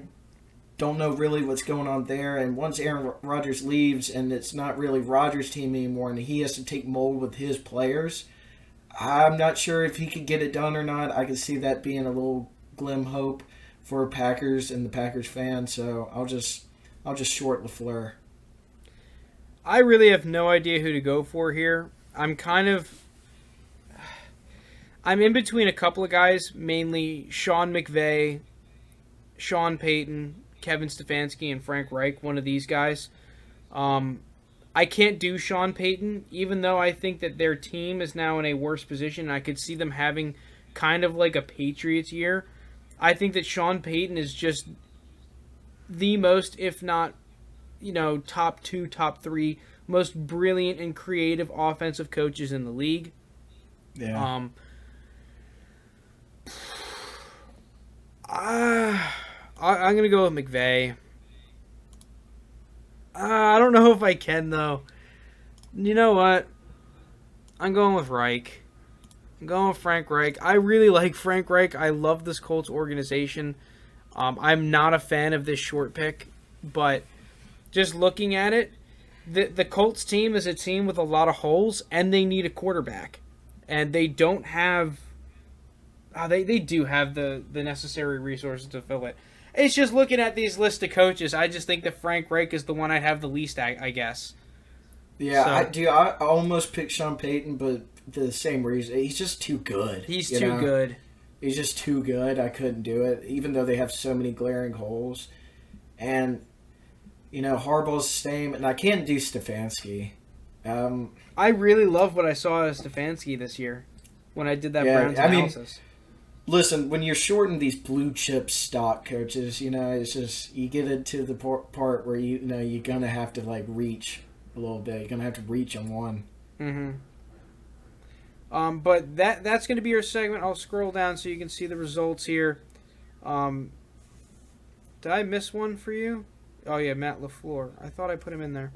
[SPEAKER 3] don't know really what's going on there. And once Aaron Rodgers leaves and it's not really Rodgers' team anymore and he has to take mold with his players, I'm not sure if he could get it done or not. I can see that being a little glim hope for Packers and the Packers fans. So I'll just short LaFleur.
[SPEAKER 2] I really have no idea who to go for here. I'm in between a couple of guys, mainly Sean McVay, Sean Payton, Kevin Stefanski, and Frank Reich, one of these guys. I can't do Sean Payton, even though I think that their team is now in a worse position. I could see them having kind of like a Patriots year. I think that Sean Payton is just the most, if not, top 2, top 3 most brilliant and creative offensive coaches in the league.
[SPEAKER 3] Yeah.
[SPEAKER 2] I'm going to go with McVay. I don't know if I can, though. You know what? I'm going with Reich. I'm going with Frank Reich. I really like Frank Reich. I love this Colts organization. I'm not a fan of this short pick, but just looking at it, the Colts team is a team with a lot of holes, and they need a quarterback. And they don't have... they do have the necessary resources to fill it. It's just looking at these list of coaches, I just think that Frank Reich is the one I'd have the least, I guess.
[SPEAKER 3] Yeah, so, I almost picked Sean Payton, but for the same reason. He's just too good.
[SPEAKER 2] He's too good.
[SPEAKER 3] He's just too good. I couldn't do it, even though they have so many glaring holes. And, Harbaugh's the same, and I can't do Stefanski.
[SPEAKER 2] I really love what I saw of Stefanski this year when I did that Browns analysis.
[SPEAKER 3] Listen, when you're shorting these blue chip stock coaches, it's just you get into the part where you're gonna have to reach a little bit. You're gonna have to reach on one.
[SPEAKER 2] Mm-hmm. But that's gonna be your segment. I'll scroll down so you can see the results here. Did I miss one for you? Oh yeah, Matt LaFleur. I thought I put him in there.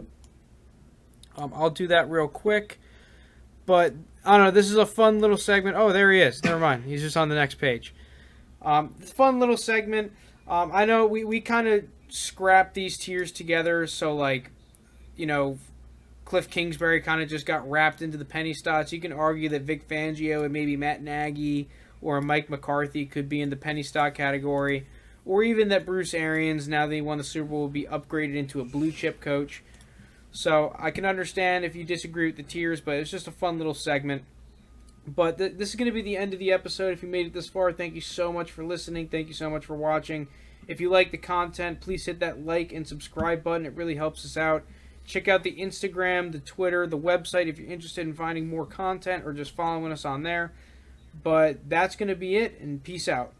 [SPEAKER 2] I'll do that real quick. But, I don't know, this is a fun little segment. Oh, there he is. Never mind. He's just on the next page. Fun little segment. I know we kind of scrapped these tiers together. So, Cliff Kingsbury kind of just got wrapped into the penny stocks. You can argue that Vic Fangio and maybe Matt Nagy or Mike McCarthy could be in the penny stock category. Or even that Bruce Arians, now that he won the Super Bowl, will be upgraded into a blue chip coach. So I can understand if you disagree with the tiers, but it's just a fun little segment. But this is going to be the end of the episode. If you made it this far, thank you so much for listening. Thank you so much for watching. If you like the content, please hit that like and subscribe button. It really helps us out. Check out the Instagram, the Twitter, the website if you're interested in finding more content or just following us on there. But that's going to be it, and peace out.